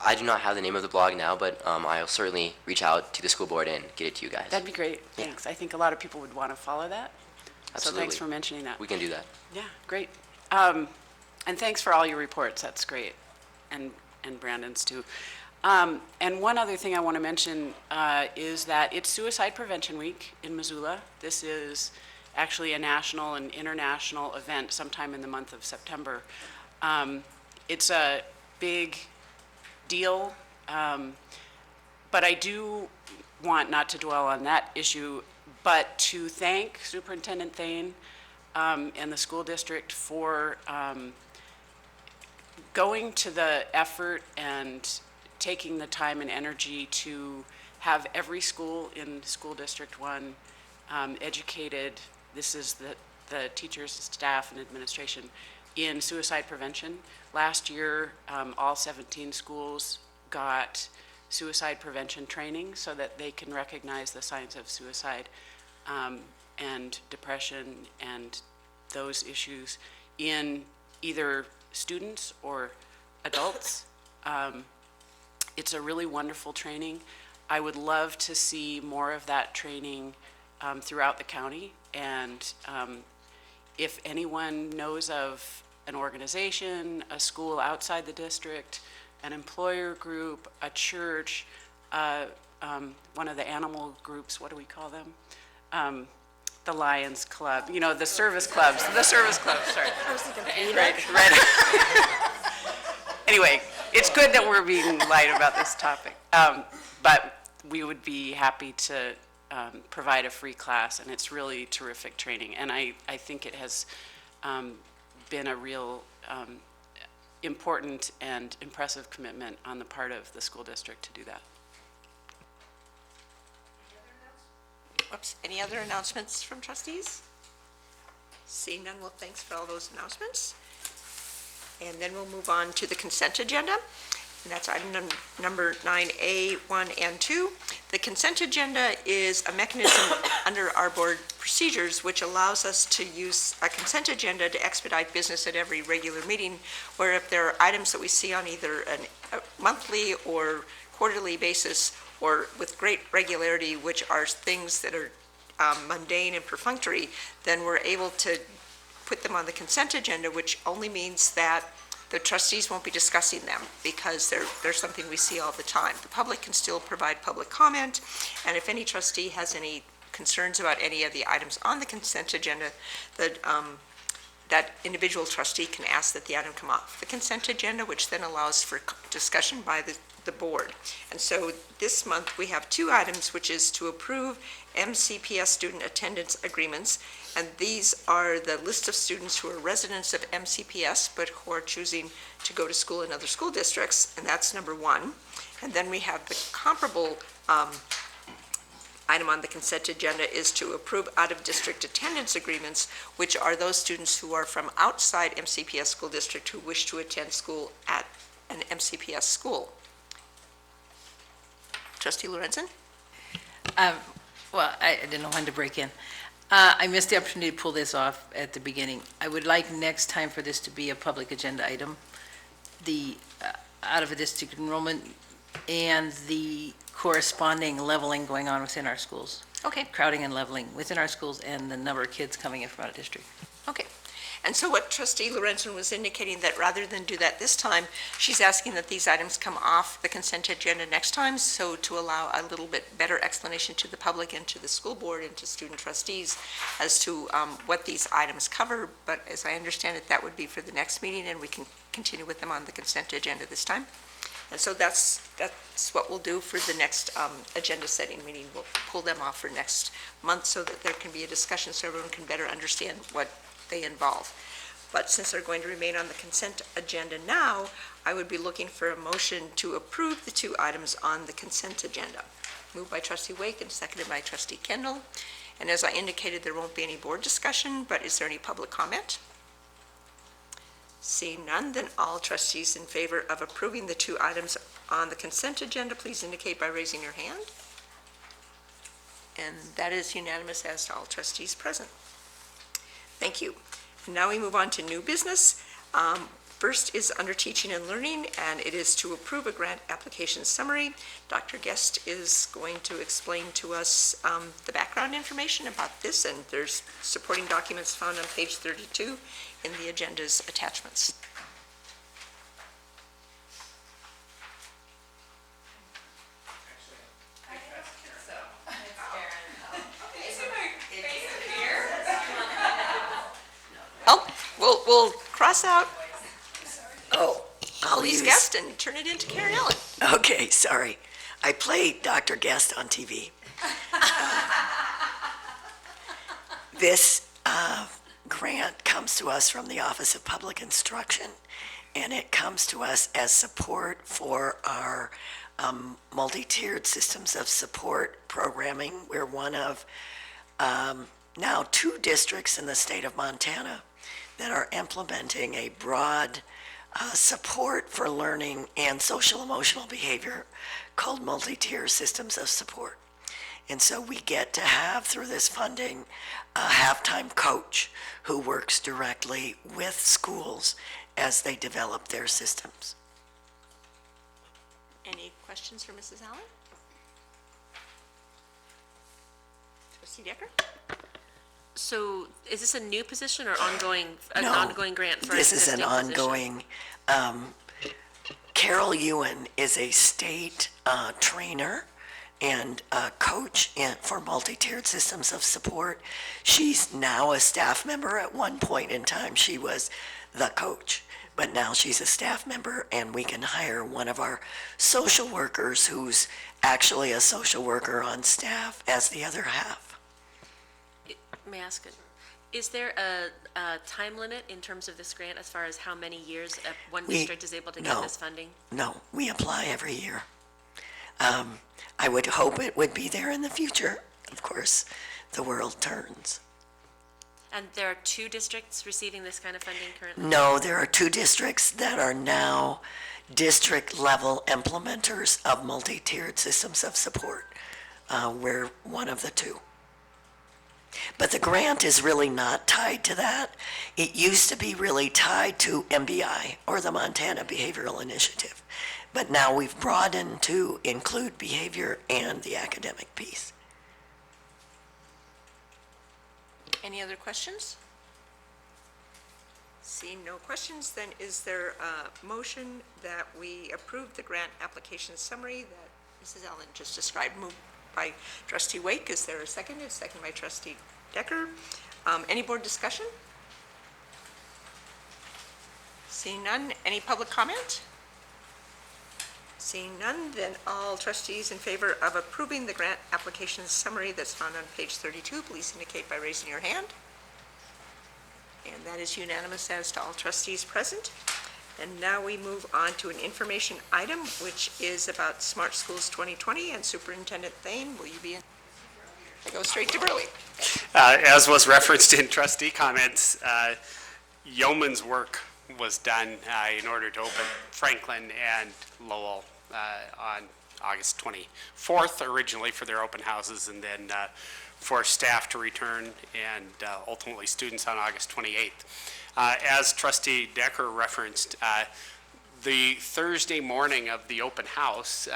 I do not have the name of the blog now, but I'll certainly reach out to the school board and get it to you guys. That'd be great. Thanks. I think a lot of people would want to follow that. Absolutely. So thanks for mentioning that. We can do that. Yeah, great. And thanks for all your reports. That's great. And Brandon's too. And one other thing I want to mention is that it's Suicide Prevention Week in Missoula. This is actually a national and international event sometime in the month of September. It's a big deal, but I do want not to dwell on that issue, but to thank Superintendent Thane and the school district for going to the effort and taking the time and energy to have every school in School District 1 educated, this is the teachers, staff, and administration, in suicide prevention. Last year, all 17 schools got suicide prevention training so that they can recognize the signs of suicide and depression and those issues in either students or adults. It's a really wonderful training. I would love to see more of that training throughout the county. And if anyone knows of an organization, a school outside the district, an employer group, a church, one of the animal groups, what do we call them? The Lions Club, you know, the service clubs, sorry. I was thinking, Right. Anyway, it's good that we're being light about this topic. But we would be happy to provide a free class, and it's really terrific training. And I think it has been a real important and impressive commitment on the part of the school district to do that. Oops, any other announcements from trustees? Seeing none, well, thanks for all those announcements. And then we'll move on to the consent agenda. And that's item number 9A, 1, and 2. The consent agenda is a mechanism under our board procedures which allows us to use a consent agenda to expedite business at every regular meeting, where if there are items that we see on either a monthly or quarterly basis or with great regularity, which are things that are mundane and perfunctory, then we're able to put them on the consent agenda, which only means that the trustees won't be discussing them because they're something we see all the time. The public can still provide public comment, and if any trustee has any concerns about any of the items on the consent agenda, that individual trustee can ask that the item come off the consent agenda, which then allows for discussion by the board. And so this month we have two items, which is to approve MCPS student attendance agreements. And these are the list of students who are residents of MCPS but who are choosing to go to school in other school districts, and that's number one. And then we have the comparable item on the consent agenda is to approve out-of-district attendance agreements, which are those students who are from outside MCPS school district who wish to attend school at an MCPS school. Trustee Lorenzen? Well, I didn't know when to break in. I missed the opportunity to pull this off at the beginning. I would like next time for this to be a public agenda item, the out-of-district enrollment and the corresponding leveling going on within our schools. Okay. Crowding and leveling within our schools and the number of kids coming in from out of district. Okay. And so what trustee Lorenzen was indicating, that rather than do that this time, she's asking that these items come off the consent agenda next time, so to allow a little bit better explanation to the public and to the school board and to student trustees as to what these items cover. But as I understand it, that would be for the next meeting, and we can continue with them on the consent agenda this time. And so that's what we'll do for the next agenda setting meeting. We'll pull them off for next month so that there can be a discussion so everyone can better understand what they involve. But since they're going to remain on the consent agenda now, I would be looking for a motion to approve the two items on the consent agenda. Moved by trustee Wake and seconded by trustee Kendall. And as I indicated, there won't be any board discussion, but is there any public comment? Seeing none, then all trustees in favor of approving the two items on the consent agenda, please indicate by raising your hand. And that is unanimous as to all trustees present. Thank you. Now we move on to new business. First is under teaching and learning, and it is to approve a grant application summary. Dr. Guest is going to explain to us the background information about this, and there's supporting documents found on page 32 in the agenda's attachments. Oh, we'll cross out Oh, I'll Please use. Guest and turn it into Karen Ellen. Okay, sorry. I played Dr. Guest on TV. This grant comes to us from the Office of Public Instruction, and it comes to us as support for our multi-tiered systems of support programming. We're one of now 2 districts in the state of Montana that are implementing a broad support for learning and social emotional behavior called multi-tier systems of support. And so we get to have, through this funding, a halftime coach who works directly with schools as they develop their systems. Any questions for Mrs. Allen? Trustee Decker? So is this a new position or ongoing, an No, ongoing grant for an This is an existing position? ongoing, Carol Ewan is a state trainer and coach for multi-tiered systems of support. She's now a staff member. At one point in time, she was the coach, but now she's a staff member, and we can hire one of our social workers who's actually a social worker on staff as the other half. May I ask, is there a time limit in terms of this grant as far as how many years one district is able to get this funding? No, we apply every year. I would hope it would be there in the future. Of course, the world turns. And there are 2 districts receiving this kind of funding currently? No, there are 2 districts that are now district-level implementers of multi-tiered systems of support. We're one of the 2. But the grant is really not tied to that. It used to be really tied to MBI, or the Montana Behavioral Initiative. But now we've broadened to include behavior and the academic piece. Any other questions? Seeing no questions, then is there a motion that we approve the grant application summary that Mrs. Allen just described? Moved by trustee Wake. Is there a second? Second by trustee Decker. Any board discussion? Seeing none, any public comment? Seeing none, then all trustees in favor of approving the grant application summary that's found on page 32, please indicate by raising your hand. And that is unanimous as to all trustees present. And now we move on to an information item, which is about Smart Schools 2020, and Superintendent Thane, will you be in? I go straight to Burley. As was referenced in trustee comments, yeoman's work was done in order to open Franklin and Lowell on August 24th, originally for their open houses, and then for staff to return and ultimately students on August 28th. As Trustee Decker referenced, the Thursday morning of the open house,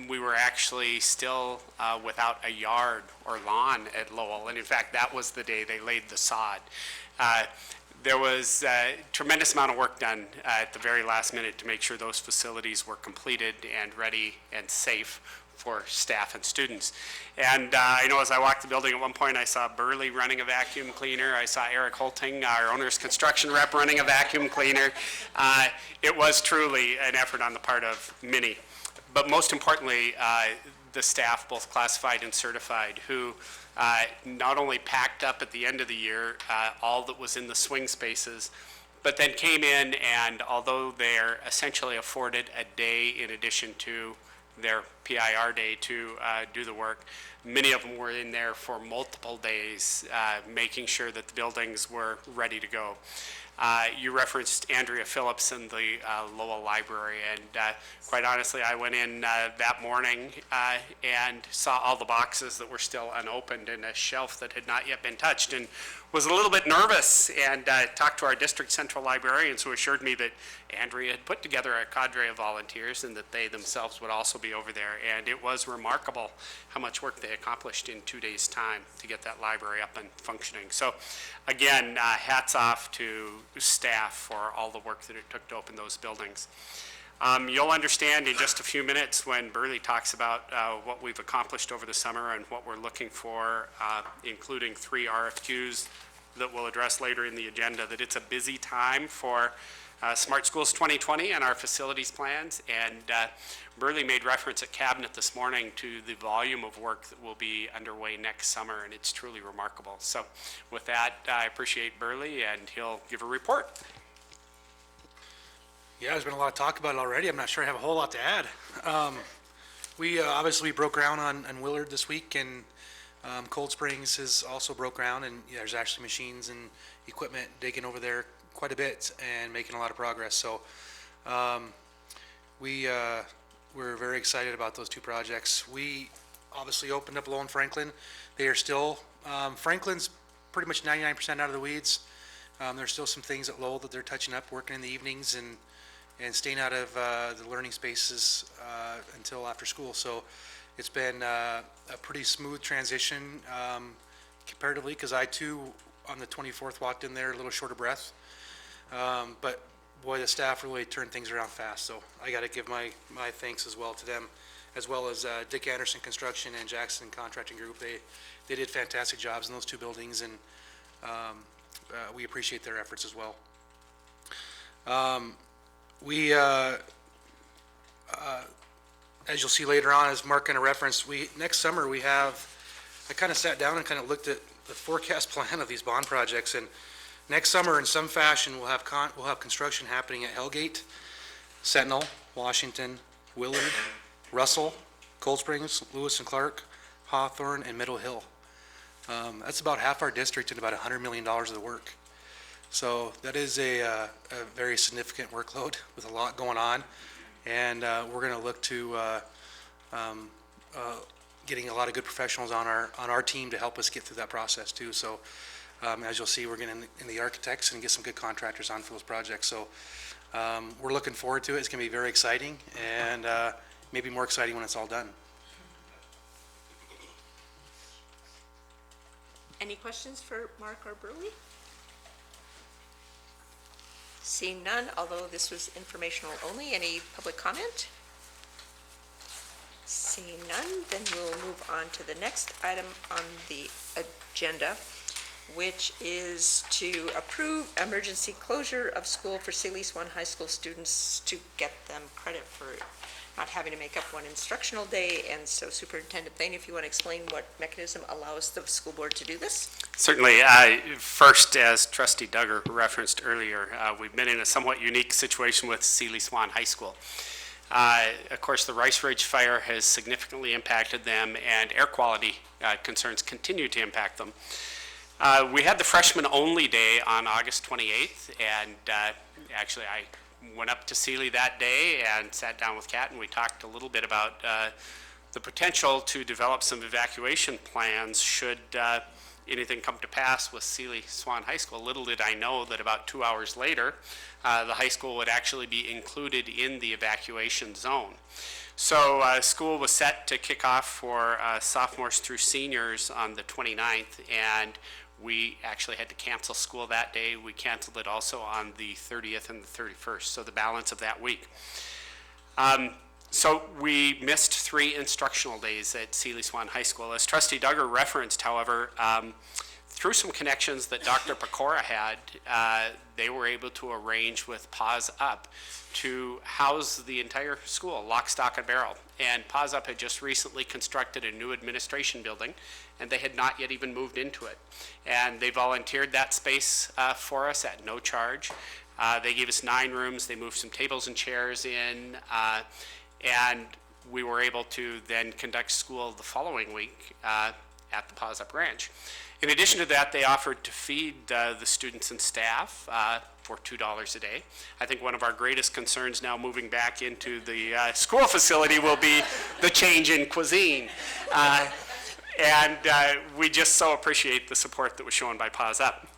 we were actually still without a yard or lawn at Lowell, and in fact, that was the day they laid the sod. There was a tremendous amount of work done at the very last minute to make sure those facilities were completed and ready and safe for staff and students. And I know as I walked the building at one point, I saw Burley running a vacuum cleaner. I saw Eric Holting, our owner's construction rep, running a vacuum cleaner. It was truly an effort on the part of many. But most importantly, the staff, both classified and certified, who not only packed up at the end of the year all that was in the swing spaces, but then came in and although they're essentially afforded a day in addition to their PIR day to do the work, many of them were in there for multiple days, making sure that the buildings were ready to go. You referenced Andrea Phillips in the Lowell Library, and quite honestly, I went in that morning and saw all the boxes that were still unopened and a shelf that had not yet been touched, and was a little bit nervous, and talked to our district central librarians who assured me that Andrea had put together a cadre of volunteers and that they themselves would also be over there, and it was remarkable how much work they accomplished in 2 days' time to get that library up and functioning. So again, hats off to staff for all the work that it took to open those buildings. You'll understand in just a few minutes when Burley talks about what we've accomplished over the summer and what we're looking for, including 3 RFQs that we'll address later in the agenda, that it's a busy time for Smart Schools 2020 and our facilities plans. And Burley made reference at Cabinet this morning to the volume of work that will be underway next summer, and it's truly remarkable. So with that, I appreciate Burley, and he'll give a report. Yeah, there's been a lot of talk about it already. I'm not sure I have a whole lot to add. We obviously broke ground on Willard this week, and Cold Springs has also broke ground, and there's actually machines and equipment digging over there quite a bit and making a lot of progress. So we're very excited about those 2 projects. We obviously opened up Lowell and Franklin. They are still, Franklin's pretty much 99% out of the weeds. There's still some things at Lowell that they're touching up, working in the evenings and staying out of the learning spaces until after school. So it's been a pretty smooth transition comparatively, because I too on the 24th walked in there a little short of breath. But boy, the staff really turned things around fast. So I got to give my thanks as well to them, as well as Dick Anderson Construction and Jackson Contracting Group. They did fantastic jobs in those 2 buildings, and we appreciate their efforts as well. As you'll see later on, as Mark kind of referenced, next summer I kind of sat down and kind of looked at the forecast plan of these bond projects, and next summer in some fashion we'll have construction happening at Hellgate, Sentinel, Washington, Willard, Russell, Cold Springs, Lewis and Clark, Hawthorne, and Middle Hill. That's about half our district and about $100 million of the work. So that is a very significant workload with a lot going on, and we're going to look to getting a lot of good professionals on our team to help us get through that process too. So as you'll see, we're getting in the architects and get some good contractors on for those projects. So we're looking forward to it. It's going to be very exciting, and maybe more exciting when it's all done. Any questions for Mark or Burley? Seeing none, although this was informational only, any public comment? Seeing none, then we'll move on to the next item on the agenda, which is to approve emergency closure of school for Seeley Swan High School students to get them credit for not having to make up one instructional day. And so Superintendent Thane, if you want to explain what mechanism allows the school board to do this? Certainly. First, as Trustee Duggar referenced earlier, we've been in a somewhat unique situation with Seeley Swan High School. Of course, the Rice Ridge fire has significantly impacted them, and air quality concerns continue to impact them. We had the freshman-only day on August 28th, and actually I went up to Seeley that day and sat down with Kat, and we talked a little bit about the potential to develop some evacuation plans should anything come to pass with Seeley Swan High School. Little did I know that about 2 hours later, the high school would actually be included in the evacuation zone. So school was set to kick off for sophomores through seniors on the 29th, and we actually had to cancel school that day. We canceled it also on the 30th and the 31st, so the balance of that week. So we missed 3 instructional days at Seeley Swan High School. As Trustee Duggar referenced, however, through some connections that Dr. Pecora had, they were able to arrange with Pause Up to house the entire school, lock, stock, and barrel. And Pause Up had just recently constructed a new administration building, and they had not yet even moved into it. And they volunteered that space for us at no charge. They gave us 9 rooms. They moved some tables and chairs in, and we were able to then conduct school the following week at the Pause Up Ranch. In addition to that, they offered to feed the students and staff for $2 a day. I think one of our greatest concerns now moving back into the school facility will be the change in cuisine. And we just so appreciate the support that was shown by Pause Up.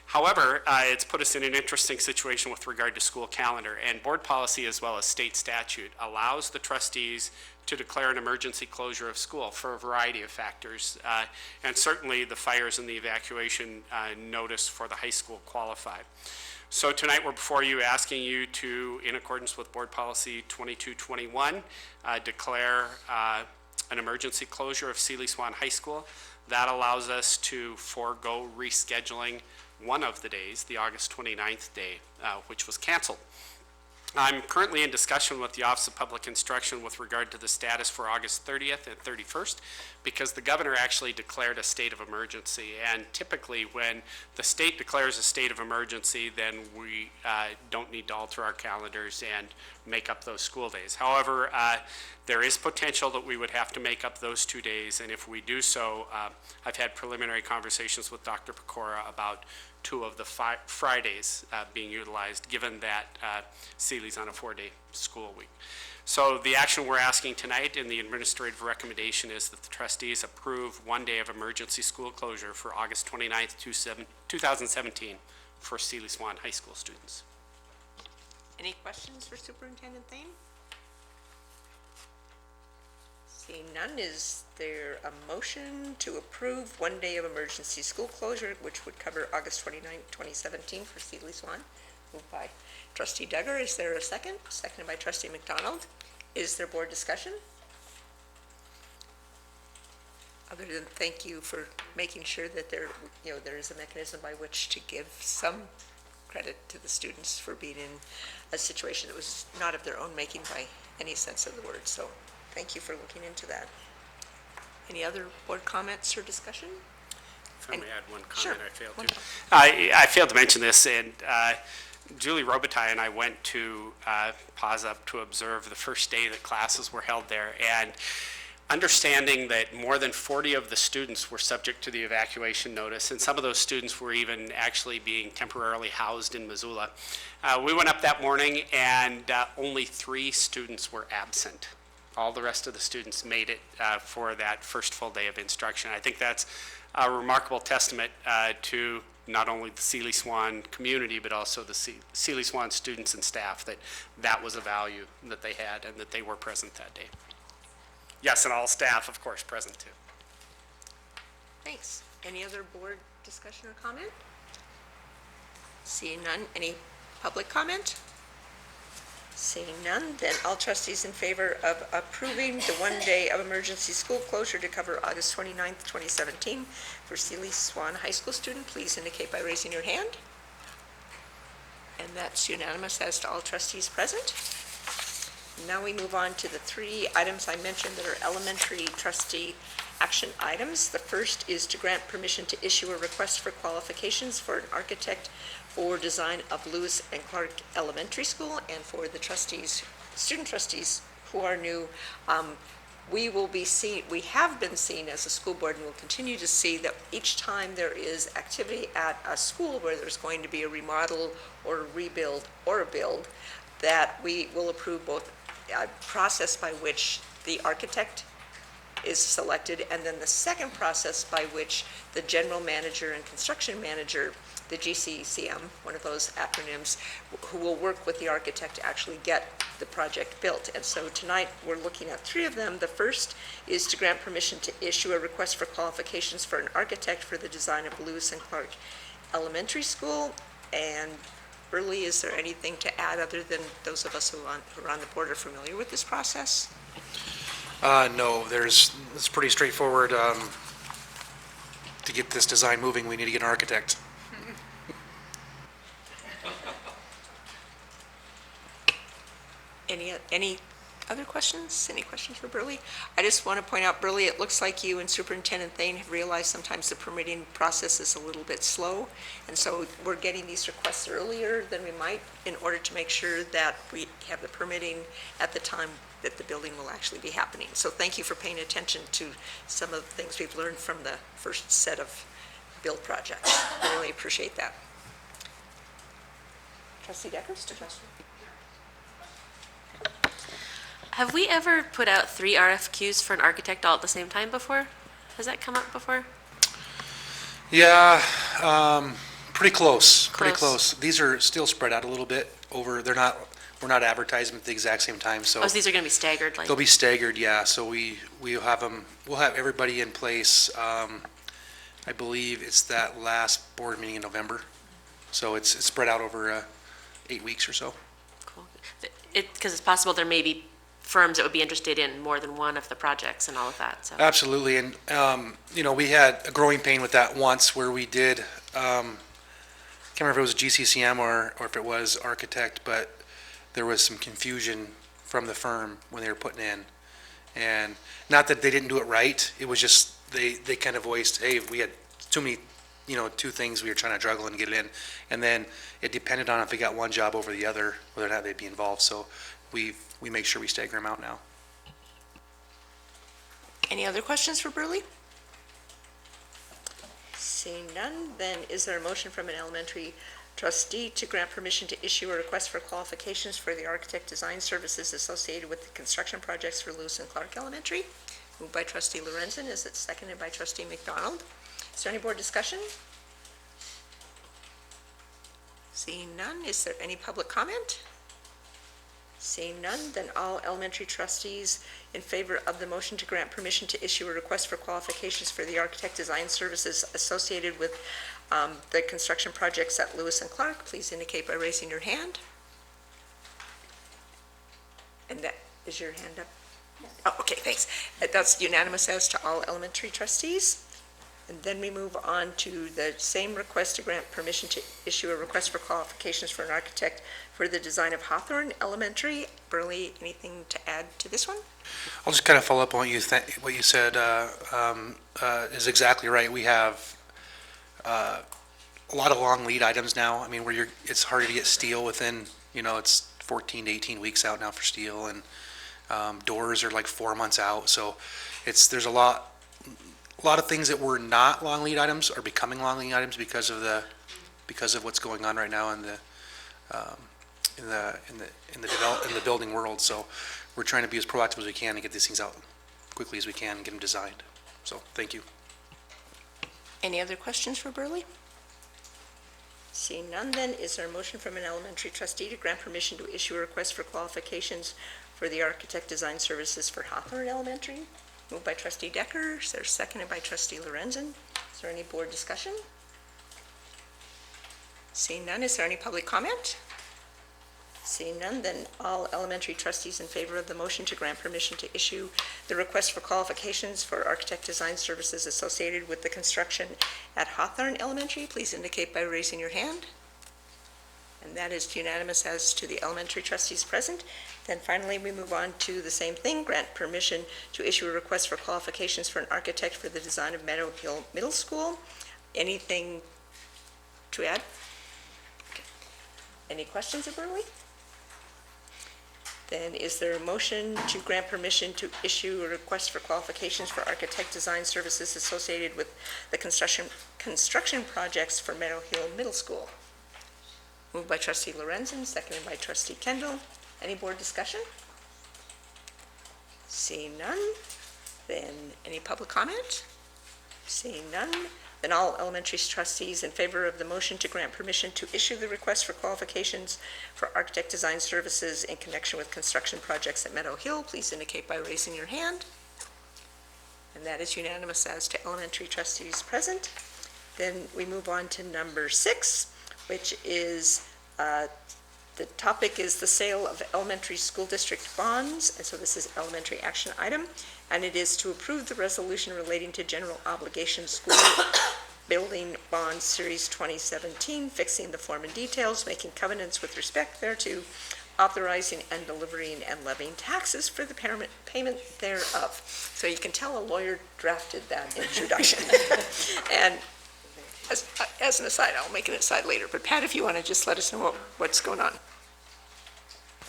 However, it's put us in an interesting situation with regard to school calendar, and board policy as well as state statute allows the trustees to declare an emergency closure of school for a variety of factors, and certainly the fires and the evacuation notice for the high school qualify. So tonight we're before you asking you to, in accordance with board policy 2221, declare an emergency closure of Seeley Swan High School. That allows us to forego rescheduling one of the days, the August 29th day, which was canceled. I'm currently in discussion with the Office of Public Instruction with regard to the status for August 30th and 31st, because the governor actually declared a state of emergency. And typically when the state declares a state of emergency, then we don't need to alter our calendars and make up those school days. However, there is potential that we would have to make up those 2 days, and if we do so, I've had preliminary conversations with Dr. Pecora about 2 of the Fridays being utilized, given that Seeley's on a 4-day school week. So the action we're asking tonight in the administrative recommendation is that the trustees approve 1 day of emergency school closure for August 29th, 2017 for Seeley Swan High School students. Any questions for Superintendent Thane? Seeing none, is there a motion to approve 1 day of emergency school closure, which would cover August 29th, 2017 for Seeley Swan? Moved by Trustee Duggar. Is there a second? Seconded by Trustee McDonald. Is there board discussion? Other than thank you for making sure that there is a mechanism by which to give some credit to the students for being in a situation that was not of their own making by any sense of the word. So thank you for looking into that. Any other board comments or discussion? If I may add one comment, Sure. I failed to mention this, and Julie Robitaille and I went to Pause Up to observe the first day that classes were held there, and understanding that more than 40 of the students were subject to the evacuation notice, and some of those students were even actually being temporarily housed in Missoula. We went up that morning, and only 3 students were absent. All the rest of the students made it for that first full day of instruction. I think that's a remarkable testament to not only the Seeley Swan community, but also the Seeley Swan students and staff, that was a value that they had and that they were present that day. Yes, and all staff, of course, present too. Thanks. Any other board discussion or comment? Seeing none, any public comment? Seeing none, then all trustees in favor of approving the 1 day of emergency school closure to cover August 29th, 2017 for Seeley Swan High School student, please indicate by raising your hand. And that's unanimous as to all trustees present. Now we move on to the 3 items I mentioned that are elementary trustee action items. The first is to grant permission to issue a request for qualifications for an architect for design of Lewis and Clark Elementary School, and for the trustees, student trustees who are new. We have been seen as a school board, and will continue to see that each time there is activity at a school where there's going to be a remodel or a rebuild or a build, that we will approve both a process by which the architect is selected, and then the second process by which the general manager and construction manager, the GCCM, one of those acronyms, who will work with the architect to actually get the project built. And so tonight, we're looking at three of them. The first is to grant permission to issue a request for qualifications for an architect for the design of Lewis and Clark Elementary School. And Burley, is there anything to add other than those of us who are on the board are familiar with this process? No, it's pretty straightforward. To get this design moving, we need to get an architect. Any other questions? Any questions for Burley? I just want to point out, Burley, it looks like you and Superintendent Thane have realized sometimes the permitting process is a little bit slow. And so we're getting these requests earlier than we might in order to make sure that we have the permitting at the time that the building will actually be happening. So thank you for paying attention to some of the things we've learned from the first set of build projects. I really appreciate that. Trustee Deckers? Have we ever put out 3 RFQs for an architect all at the same time before? Has that come up before? Yeah, pretty close, pretty Close. close. These are still spread out a little bit over, we're not advertising at the exact same time, so. Oh, so these are going to be staggered, like? They'll be staggered, yeah, so we'll have everybody in place, I believe it's that last board meeting in November. So it's spread out over 8 weeks or so. Cool. Because it's possible there may be firms that would be interested in more than one of the projects and all of that, so. Absolutely, and, we had a growing pain with that once where we did, can't remember if it was GCCM or if it was architect, but there was some confusion from the firm when they were putting in. And not that they didn't do it right, it was just, they kind of voiced, hey, we had too many, two things we were trying to juggle and get it in. And then it depended on if they got one job over the other, whether or not they'd be involved. So we make sure we stagger them out now. Any other questions for Burley? Seeing none, then is there a motion from an elementary trustee to grant permission to issue a request for qualifications for the architect design services associated with the construction projects for Lewis and Clark Elementary? Moved by trustee Lorenzen. Is it seconded by trustee McDonald? Is there any board discussion? Seeing none, is there any public comment? Seeing none, then all elementary trustees in favor of the motion to grant permission to issue a request for qualifications for the architect design services associated with the construction projects at Lewis and Clark, please indicate by raising your hand. And that, is your hand up? Oh, okay, thanks. That's unanimous as to all elementary trustees. And then we move on to the same request to grant permission to issue a request for qualifications for an architect for the design of Hawthorne Elementary. Burley, anything to add to this one? I'll just kind of follow up on what you said is exactly right. We have a lot of long lead items now. I mean, it's hard to get steel within, it's 14 to 18 weeks out now for steel, and doors are like 4 months out. So there's a lot of things that were not long lead items are becoming long lead items because of what's going on right now in the building world. So we're trying to be as proactive as we can to get these things out quickly as we can and get them designed. So thank you. Any other questions for Burley? Seeing none, then, is there a motion from an elementary trustee to grant permission to issue a request for qualifications for the architect design services for Hawthorne Elementary? Moved by trustee Decker, is there seconded by trustee Lorenzen? Is there any board discussion? Seeing none, is there any public comment? Seeing none, then all elementary trustees in favor of the motion to grant permission to issue the request for qualifications for architect design services associated with the construction at Hawthorne Elementary, please indicate by raising your hand. And that is unanimous as to the elementary trustees present. Then finally, we move on to the same thing, grant permission to issue a request for qualifications for an architect for the design of Meadow Hill Middle School. Anything to add? Okay. Any questions of Burley? Then is there a motion to grant permission to issue a request for qualifications for architect design services associated with the construction projects for Meadow Hill Middle School? Moved by trustee Lorenzen, seconded by trustee Kendall. Any board discussion? Seeing none, Then any public comment? Seeing none, then all elementary trustees in favor of the motion to grant permission to issue the request for qualifications for architect design services in connection with construction projects at Meadow Hill, please indicate by raising your hand. And that is unanimous as to elementary trustees present. Then we move on to number 6, which is, the topic is the sale of elementary school district bonds, and so this is elementary action item, and it is to approve the resolution relating to general obligation school building bonds series 2017, fixing the form and details, making covenants with respect thereto, authorizing and delivering and levying taxes for the payment thereof. So you can tell a lawyer drafted that introduction. And as an aside, I'll make an aside later, but Pat, if you want to just let us know what's going on.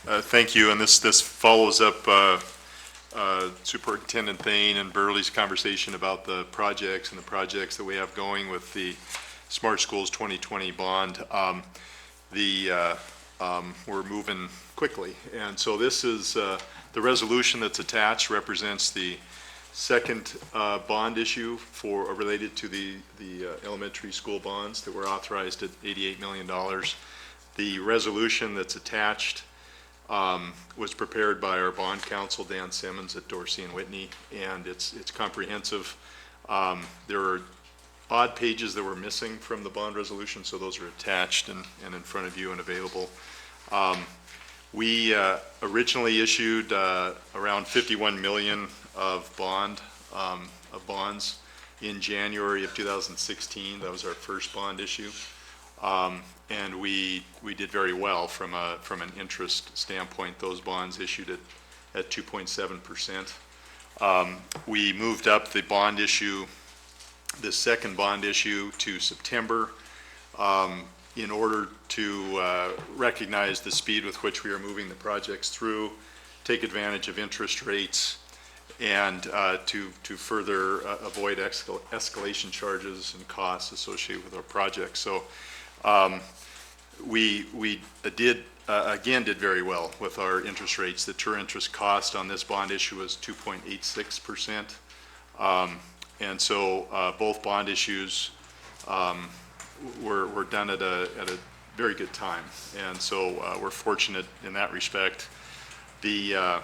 Thank you, and this follows up Superintendent Thane and Burley's conversation about the projects and the projects that we have going with the Smart Schools 2020 bond. We're moving quickly, and so this is the resolution that's attached represents the second bond issue related to the elementary school bonds that were authorized at $88 million. The resolution that's attached was prepared by our bond counsel, Dan Simmons at Dorsey and Whitney, and it's comprehensive. There are odd pages that were missing from the bond resolution, so those are attached and in front of you and available. We originally issued around 51 million of bonds in January of 2016. That was our first bond issue. And we did very well from an interest standpoint. Those bonds issued at 2.7%. We moved up the bond issue, the second bond issue, to September in order to recognize the speed with which we are moving the projects through, take advantage of interest rates, and to further avoid escalation charges and costs associated with our projects. So we did very well with our interest rates. The true interest cost on this bond issue was 2.86%. And so both bond issues were done at a very good time. And so we're fortunate in that respect. The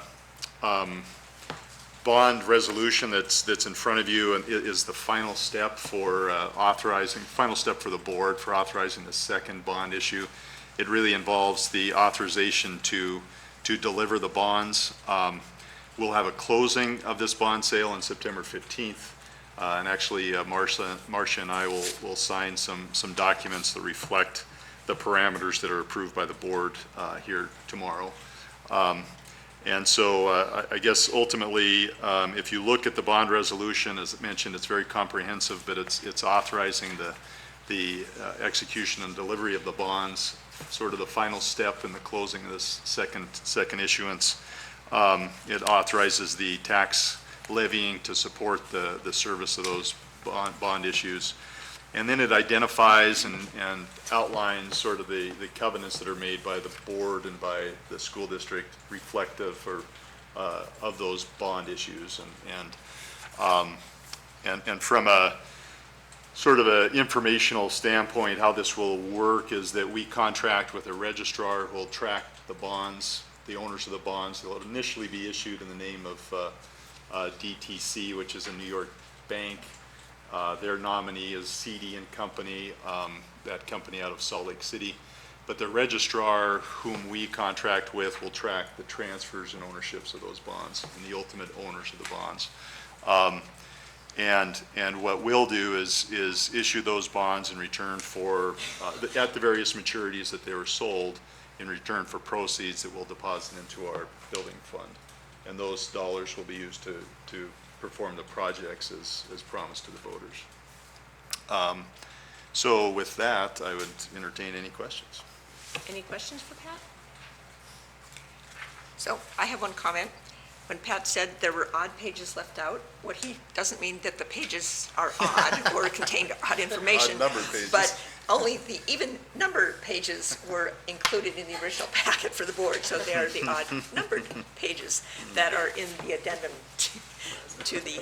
bond resolution that's in front of you is the final step for for the board for authorizing the second bond issue. It really involves the authorization to deliver the bonds. We'll have a closing of this bond sale on September 15th. And actually, Marcia and I will sign some documents that reflect the parameters that are approved by the board here tomorrow. And so I guess ultimately, if you look at the bond resolution, as mentioned, it's very comprehensive, but it's authorizing the execution and delivery of the bonds, sort of the final step in the closing of this second issuance. It authorizes the tax levying to support the service of those bond issues. And then it identifies and outlines sort of the covenants that are made by the board and by the school district reflective of those bond issues. And from a sort of an informational standpoint, how this will work is that we contract with a registrar who will track the bonds, the owners of the bonds. They'll initially be issued in the name of DTC, which is a New York bank. Their nominee is CD and Company, that company out of Salt Lake City. But the registrar whom we contract with will track the transfers and ownerships of those bonds and the ultimate owners of the bonds. And what we'll do is issue those bonds in return for, at the various maturities that they were sold, in return for proceeds that we'll deposit into our building fund. And those dollars will be used to perform the projects as promised to the voters. So with that, I would entertain any questions. Any questions for Pat? So I have one comment. When Pat said there were odd pages left out, what he doesn't mean that the pages are odd or contained odd information. Odd numbered pages. But only the even number pages were included in the original packet for the board. So they are the odd numbered pages that are in the addendum to the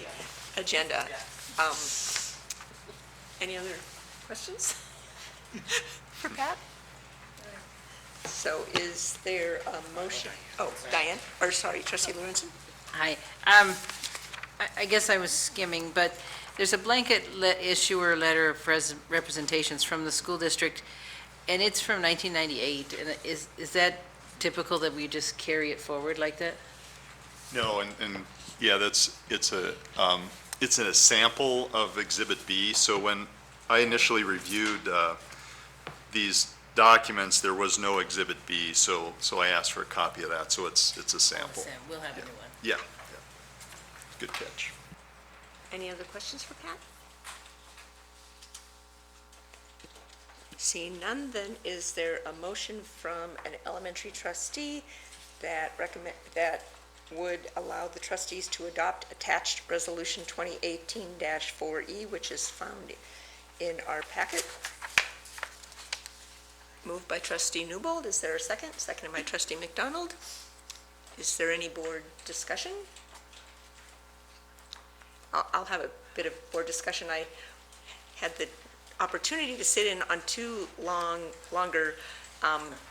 agenda. Any other questions for Pat? So is there a motion? Oh, Diane, or sorry, trustee Lorenzen? Hi. I guess I was skimming, but there's a blanket issuer letter of representations from the school district, and it's from 1998. And is that typical that we just carry it forward like that? No, and yeah, it's a sample of Exhibit B. So when I initially reviewed these documents, there was no Exhibit B, so I asked for a copy of that. So it's a sample. We'll have a new one. Yeah. Good catch. Any other questions for Pat? Seeing none, then is there a motion from an elementary trustee that would allow the trustees to adopt attached resolution 2018-4E, which is found in our packet? Moved by trustee Newbold. Is there a second? Seconded by trustee McDonald. Is there any board discussion? I'll have a bit of board discussion. I had the opportunity to sit in on two longer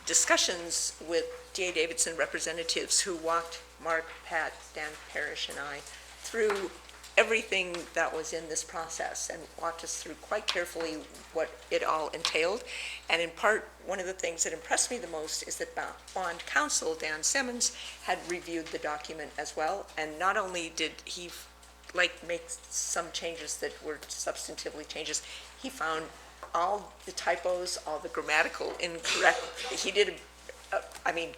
discussions with D.A. Davidson representatives who walked Mark, Pat, Dan Parrish, and I through everything that was in this process and walked us through quite carefully what it all entailed. And in part, one of the things that impressed me the most is that bond counsel, Dan Simmons, had reviewed the document as well. And not only did he make some changes that were substantively changes, he found all the typos, all the grammatical incorrect. He did,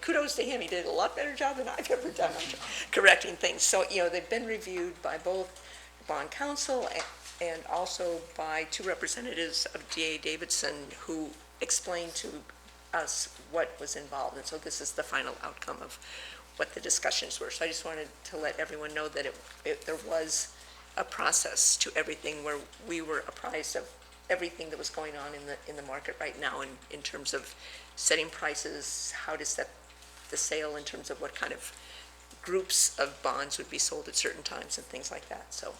kudos to him. He did a lot better job than I've ever done on correcting things. So, they've been reviewed by both bond counsel and also by two representatives of D.A. Davidson who explained to us what was involved. And so this is the final outcome of what the discussions were. So I just wanted to let everyone know that there was a process to everything where we were apprised of everything that was going on in the market right now in terms of setting prices, how to set the sale in terms of what kind of groups of bonds would be sold at certain times and things like that. So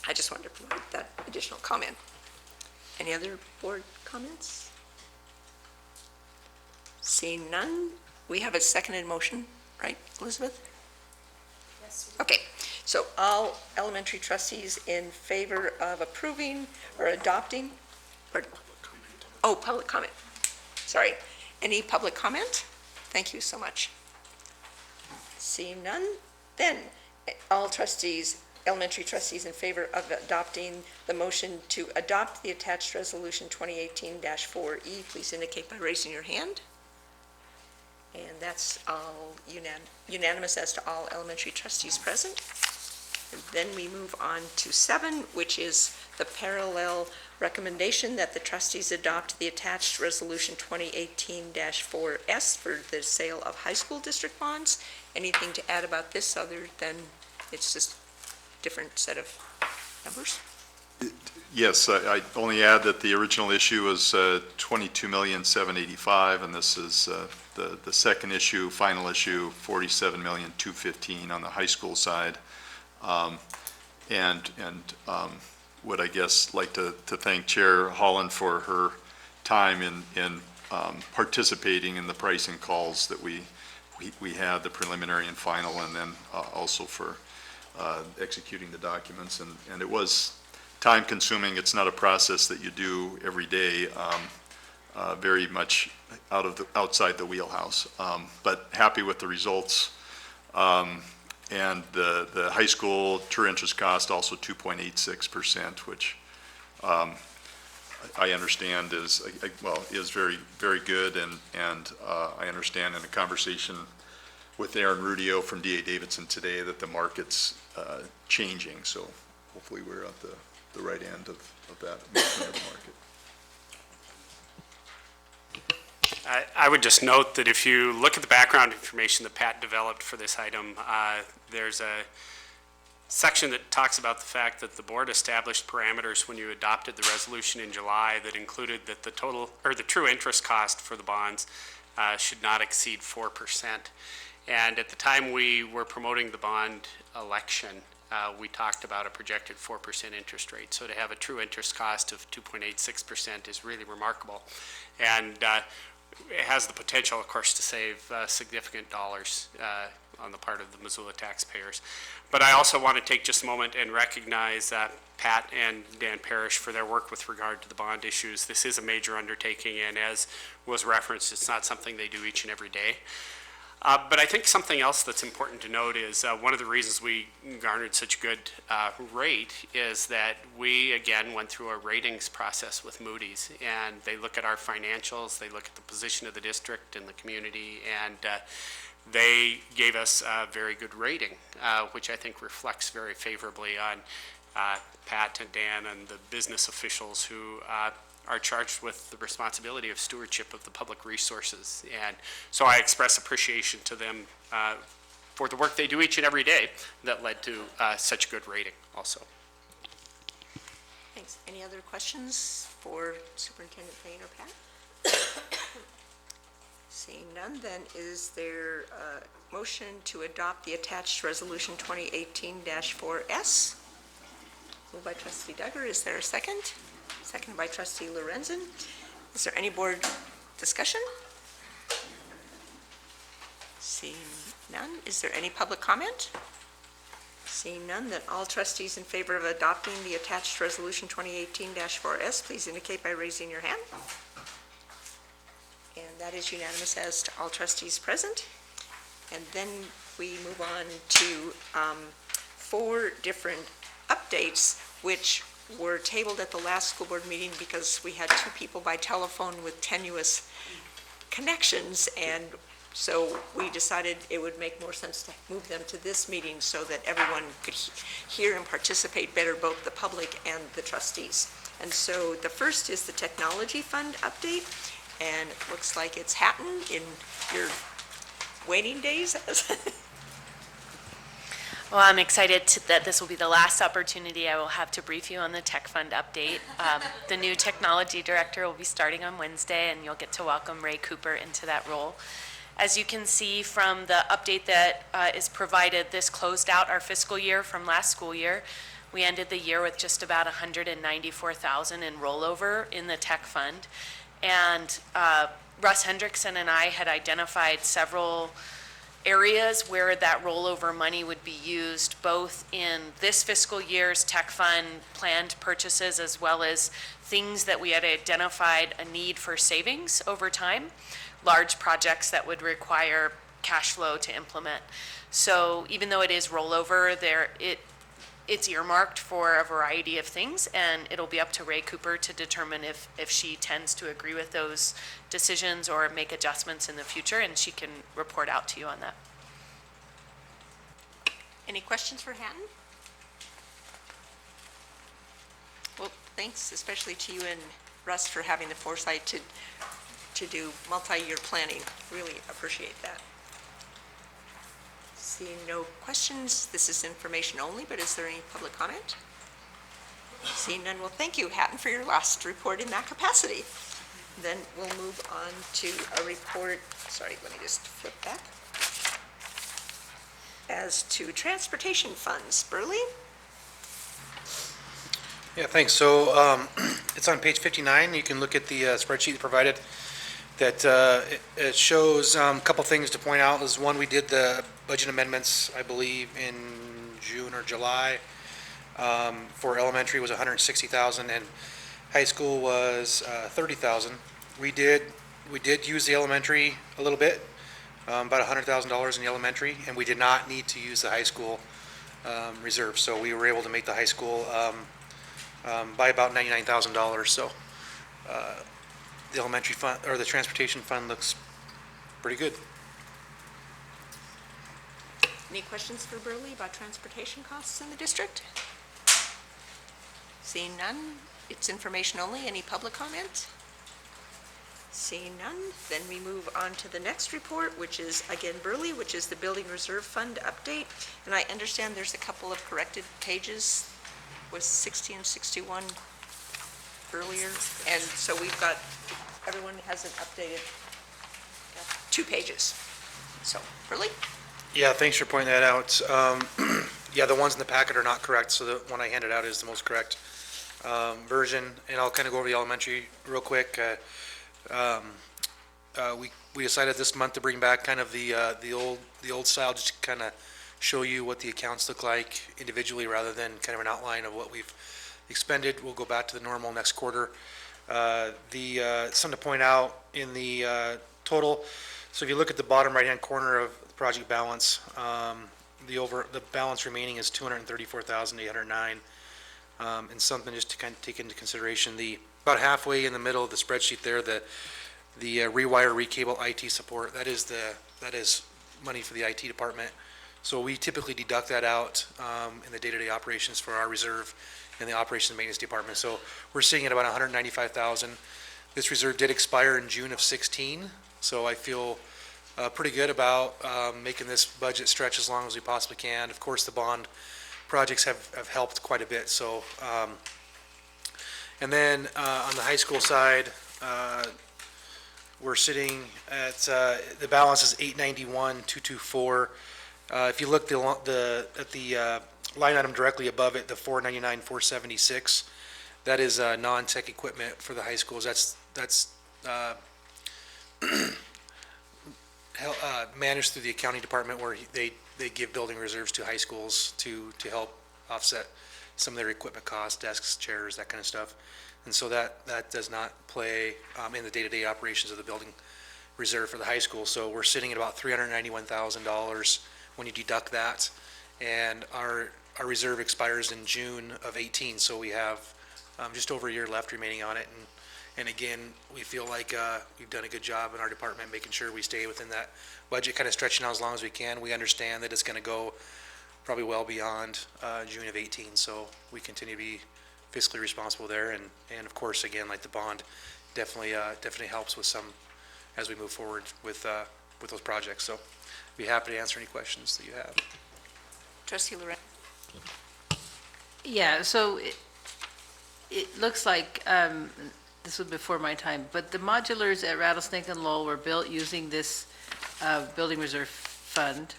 I just wanted to provide that additional comment. Any other board comments? Seeing none, we have a seconded motion, right, Elizabeth? Yes. Okay, so all elementary trustees in favor of approving or adopting, public comment. Sorry, any public comment? Thank you so much. Seeing none, then all trustees, elementary trustees in favor of adopting the motion to adopt the attached resolution 2018-4E, please indicate by raising your hand. And that's all unanimous as to all elementary trustees present. And then we move on to 7, which is the parallel recommendation that the trustees adopt the attached resolution 2018-4S for the sale of high school district bonds. Anything to add about this other than it's just different set of numbers? Yes, I only add that the original issue was $22,785,000, and this is the second issue, final issue, $47,215,000 on the high school side. Would I guess like to thank Chair Holland for her time in participating in the pricing calls that we had, the preliminary and final, and then also for executing the documents. And it was time consuming. It's not a process that you do every day, very much outside the wheelhouse. But happy with the results. And the high school true interest cost also 2.86%, which I understand is very, very good. And I understand in a conversation with Aaron Rudio from D.A. Davidson today that the market's changing. So hopefully we're at the right end of that movement of the market. I would just note that if you look at the background information that Pat developed for this item, there's a section that talks about the fact that the board established parameters when you adopted the resolution in July that included that the total, or the true interest cost for the bonds should not exceed 4%. And at the time we were promoting the bond election, we talked about a projected 4% interest rate. So to have a true interest cost of 2.86% is really remarkable. And it has the potential, of course, to save significant dollars on the part of the Missoula taxpayers. But I also want to take just a moment and recognize Pat and Dan Parrish for their work with regard to the bond issues. This is a major undertaking, and as was referenced, it's not something they do each and every day. But I think something else that's important to note is one of the reasons we garnered such a good rate is that we, again, went through a ratings process with Moody's, and they look at our financials, they look at the position of the district and the community, and they gave us a very good rating, which I think reflects very favorably on Pat and Dan and the business officials who are charged with the responsibility of stewardship of the public resources. And so I express appreciation to them for the work they do each and every day that led to such a good rating also. Thanks. Any other questions for Superintendent Thane or Pat? Seeing none, then is there a motion to adopt the attached resolution 2018-4S? Moved by trustee Duggar. Is there a second? Second by trustee Lorenzen. Is there any board discussion? Seeing none, is there any public comment? Seeing none, then all trustees in favor of adopting the attached resolution 2018-4S, please indicate by raising your hand. And that is unanimous as to all trustees present. And then we move on to 4 different updates, which were tabled at the last school board meeting because we had 2 people by telephone with tenuous connections, and so we decided it would make more sense to move them to this meeting so that everyone could hear and participate better, both the public and the trustees. And so the first is the technology fund update, and it looks like it's Hatton in your waiting days. Well, I'm excited that this will be the last opportunity I will have to brief you on the tech fund update. The new technology director will be starting on Wednesday, and you'll get to welcome Ray Cooper into that role. As you can see from the update that is provided, this closed out our fiscal year from last school year. We ended the year with just about $194,000 in rollover in the tech fund. And Russ Hendrickson and I had identified several areas where that rollover money would be used, both in this fiscal year's tech fund planned purchases, as well as things that we had identified a need for savings over time, large projects that would require cash flow to implement. So even though it is rollover, it's earmarked for a variety of things, and it'll be up to Ray Cooper to determine if she tends to agree with those decisions or make adjustments in the future, and she can report out to you on that. Any questions for Hatton? Well, thanks especially to you and Russ for having the foresight to do multi-year planning. Really appreciate that. Seeing no questions, this is information only, but is there any public comment? Seeing none, well, thank you, Hatton, for your last report in that capacity. Then we'll move on to a report, sorry, let me just flip back. As to transportation funds, Burley? Yeah, thanks. So it's on page 59. You can look at the spreadsheet provided. That it shows a couple things to point out. Is one, we did the budget amendments, I believe, in June or July. For elementary was $160,000, and high school was $30,000. We did use the elementary a little bit, about $100,000 in the elementary, and we did not need to use the high school reserve. So we were able to make the high school by about $99,000. So the elementary fund, or the transportation fund, looks pretty good. Any questions for Burley about transportation costs in the district? Seeing none, it's information only. Any public comment? Seeing none, then we move on to the next report, which is again Burley, which is the Building Reserve Fund update. And I understand there's a couple of corrected pages with 60 and 61 earlier. And so we've got, everyone has an updated 2 pages. So, Burley? Yeah, thanks for pointing that out. Yeah, the ones in the packet are not correct, so the one I handed out is the most correct version. And I'll kind of go over the elementary real quick. We decided this month to bring back kind of the old style, just to kind of show you what the accounts look like individually rather than kind of an outline of what we've expended. We'll go back to the normal next quarter. Something to point out in the total, so if you look at the bottom right-hand corner of the project balance, the balance remaining is $234,809. And something just to kind of take into consideration, about halfway in the middle of the spreadsheet there, the rewire, recable IT support, that is money for the IT department. So we typically deduct that out in the day-to-day operations for our reserve in the operations and maintenance department. So we're sitting at about $195,000. This reserve did expire in June of 16, so I feel pretty good about making this budget stretch as long as we possibly can. Of course, the bond projects have helped quite a bit. So, and then on the high school side, we're sitting at the balance is $891,224. If you look at the line item directly above it, the $499,476, that is non-tech equipment for the high schools. That's managed through the accounting department, where they give building reserves to high schools to help offset some of their equipment costs, desks, chairs, that kind of stuff. And so that does not play in the day-to-day operations of the building reserve for the high school. So we're sitting at about $391,000 when you deduct that. And our reserve expires in June of 18, so we have just over a year left remaining on it. And again, we feel like we've done a good job in our department making sure we stay within that budget, kind of stretching out as long as we can. We understand that it's going to go probably well beyond June of 18, so we continue to be fiscally responsible there. And of course, again, like the bond, definitely helps with some as we move forward with those projects. So I'd be happy to answer any questions that you have. Trustee Loren. Yeah, so it looks like, this was before my time, but the modulars at Rattlesnake and Lowell were built using this building reserve fund.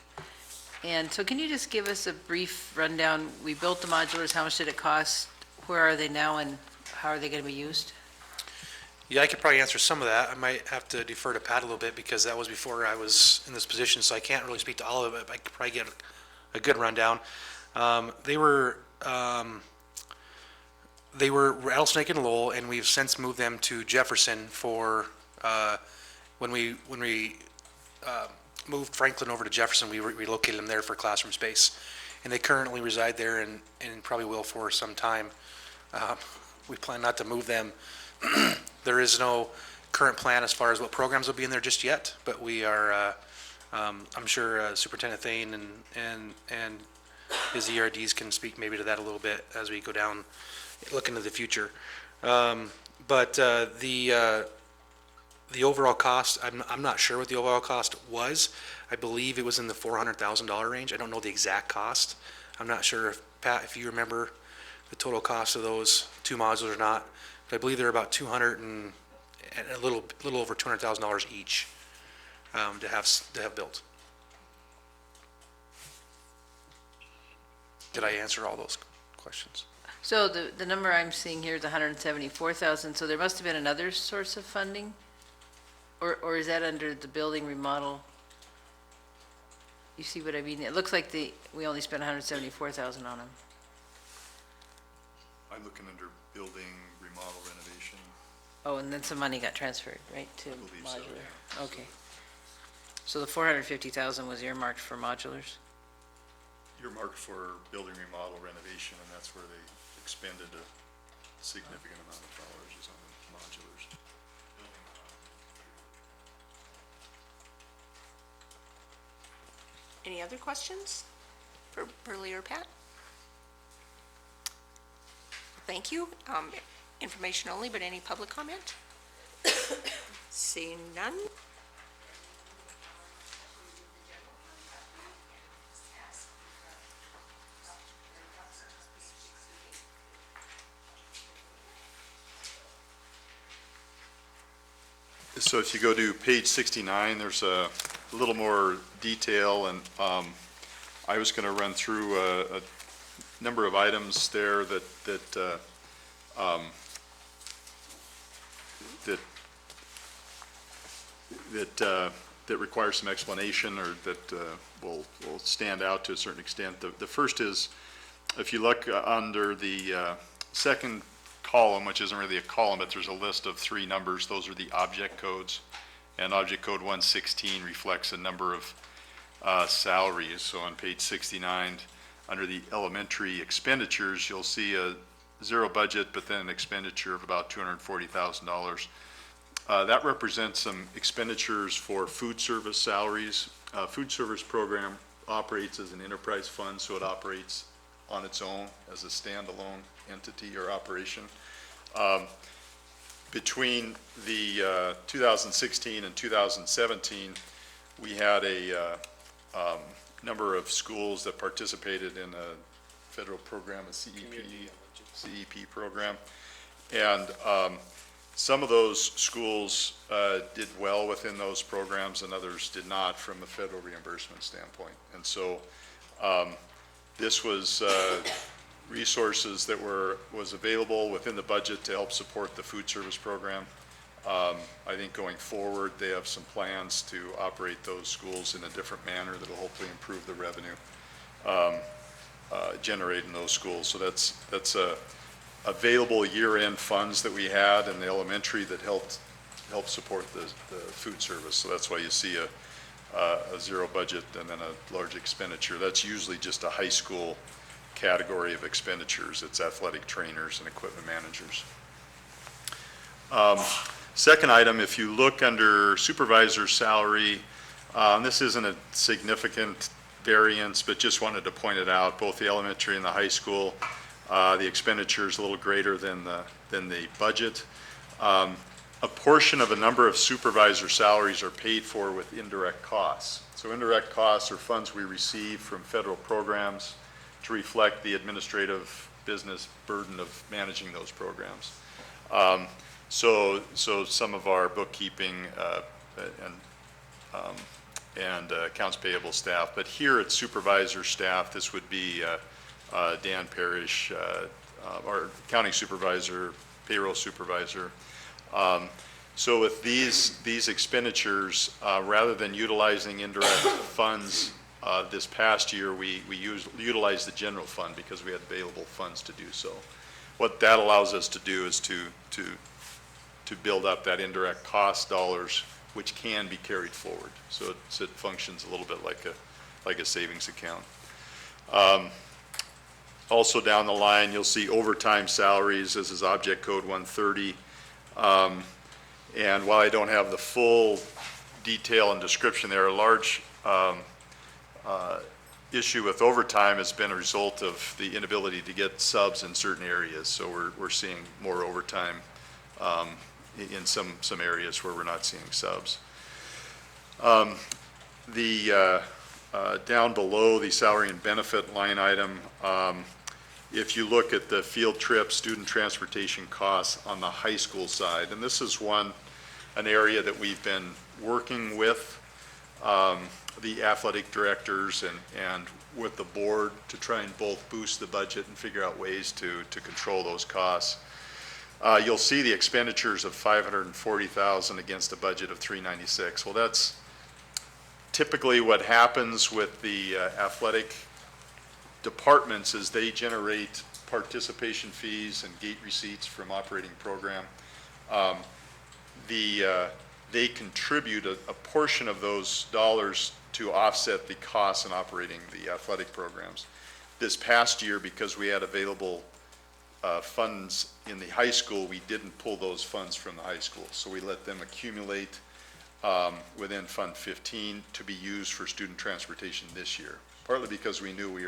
And so can you just give us a brief rundown? We built the modulars, how much did it cost? Where are they now, and how are they going to be used? Yeah, I could probably answer some of that. I might have to defer to Pat a little bit because that was before I was in this position, so I can't really speak to all of it, but I could probably get a good rundown. They were Rattlesnake and Lowell, and we've since moved them to Jefferson for, when we moved Franklin over to Jefferson, we relocated them there for classroom space. And they currently reside there and probably will for some time. We plan not to move them. There is no current plan as far as what programs will be in there just yet, but we are, I'm sure Superintendent Thane and his ERDs can speak maybe to that a little bit as we go down, look into the future. But the overall cost, I'm not sure what the overall cost was. I believe it was in the $400,000 range. I don't know the exact cost. I'm not sure if, Pat, if you remember the total cost of those two modules or not. But I believe they're about $200 and a little over $200,000 each to have built. Did I answer all those questions? So the number I'm seeing here is 174,000, so there must have been another source of funding? Or is that under the building remodel? You see what I mean? It looks like we only spent 174,000 on them. I'm looking under building, remodel, renovation. Oh, and then some money got transferred, right, to I believe so, modular? yeah. Okay. So the 450,000 was earmarked for modulars? You're marked for building, remodel, renovation, and that's where they expended a significant amount of dollars is on the modulars. Any other questions for Burley or Pat? Thank you. Information only, but any public comment? Seeing none? So if you go to page 69, there's a little more detail and I was going to run through a number of items there that require some explanation, or that will stand out to a certain extent. The first is, if you look under the second column, which isn't really a column, but there's a list of 3 numbers. Those are the object codes, and object code 116 reflects a number of salaries. So on page 69, under the elementary expenditures, you'll see a 0 budget, but then an expenditure of about $240,000. That represents some expenditures for food service salaries. Food service program operates as an enterprise fund, so it operates on its own as a standalone entity or operation. Between the 2016 and 2017, we had a number of schools that participated in a federal program, a CEP program. And some of those schools did well within those programs, and others did not from a federal reimbursement standpoint. And so this was resources that was available within the budget to help support the food service program. I think going forward, they have some plans to operate those schools in a different manner that will hopefully improve the revenue generated in those schools. So that's available year-end funds that we had in the elementary that helped support the food service. So that's why you see a 0 budget and then a large expenditure. That's usually just a high school category of expenditures. It's athletic trainers and equipment managers. Second item, if you look under supervisor salary, this isn't a significant variance, but just wanted to point it out. Both the elementary and the high school, the expenditure is a little greater than the budget. A portion of a number of supervisor salaries are paid for with indirect costs. So indirect costs are funds we receive from federal programs to reflect the administrative business burden of managing those programs. So some of our bookkeeping and accounts payable staff, but here at supervisor staff, this would be Dan Parrish, our accounting supervisor, payroll supervisor. So with these expenditures, rather than utilizing indirect funds this past year, we utilized the general fund because we had available funds to do so. What that allows us to do is to build up that indirect cost dollars, which can be carried forward. So it functions a little bit like a savings account. Also down the line, you'll see overtime salaries. This is object code 130. And while I don't have the full detail and description there, a large issue with overtime has been a result of the inability to get subs in certain areas. So we're seeing more overtime in some areas where we're not seeing subs. Down below the salary and benefit line item, if you look at the field trip, student transportation costs on the high school side, and this is an area that we've been working with the athletic directors and with the board to try and both boost the budget and figure out ways to control those costs. You'll see the expenditures of $540,000 against a budget of $396. Well, that's typically what happens with the athletic departments is they generate participation fees and gate receipts from operating program. They contribute a portion of those dollars to offset the costs in operating the athletic programs. This past year, because we had available funds in the high school, we didn't pull those funds from the high school. So we let them accumulate within Fund 15 to be used for student transportation this year. Partly because we knew we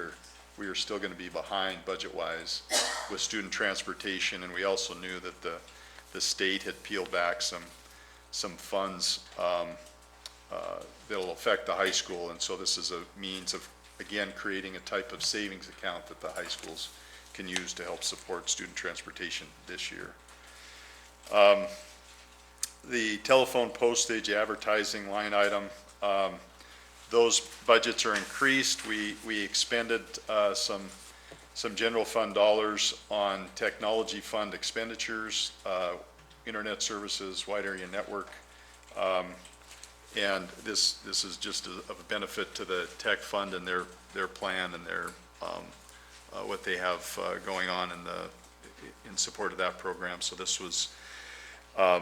were still going to be behind budget-wise with student transportation, and we also knew that the state had peeled back some funds that'll affect the high school, and so this is a means of, again, creating a type of savings account that the high schools can use to help support student transportation this year. The telephone postage advertising line item, those budgets are increased. We expended some general fund dollars on technology fund expenditures, internet services, wide area network. And this is just of a benefit to the tech fund and their plan and their what they have going on in support of that program. So this was a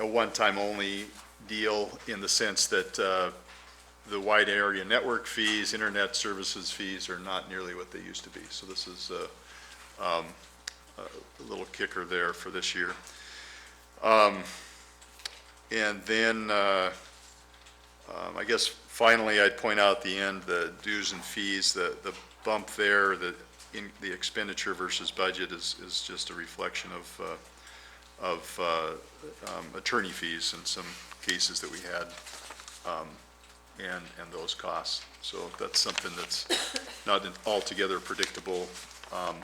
one-time only deal in the sense that the wide area network fees, internet services fees are not nearly what they used to be. So this is a little kicker there for this year. And then I guess finally I'd point out the end, the dues and fees, the bump there, the expenditure versus budget is just a reflection of attorney fees in some cases that we had, and those costs. So that's something that's not altogether predictable. Well,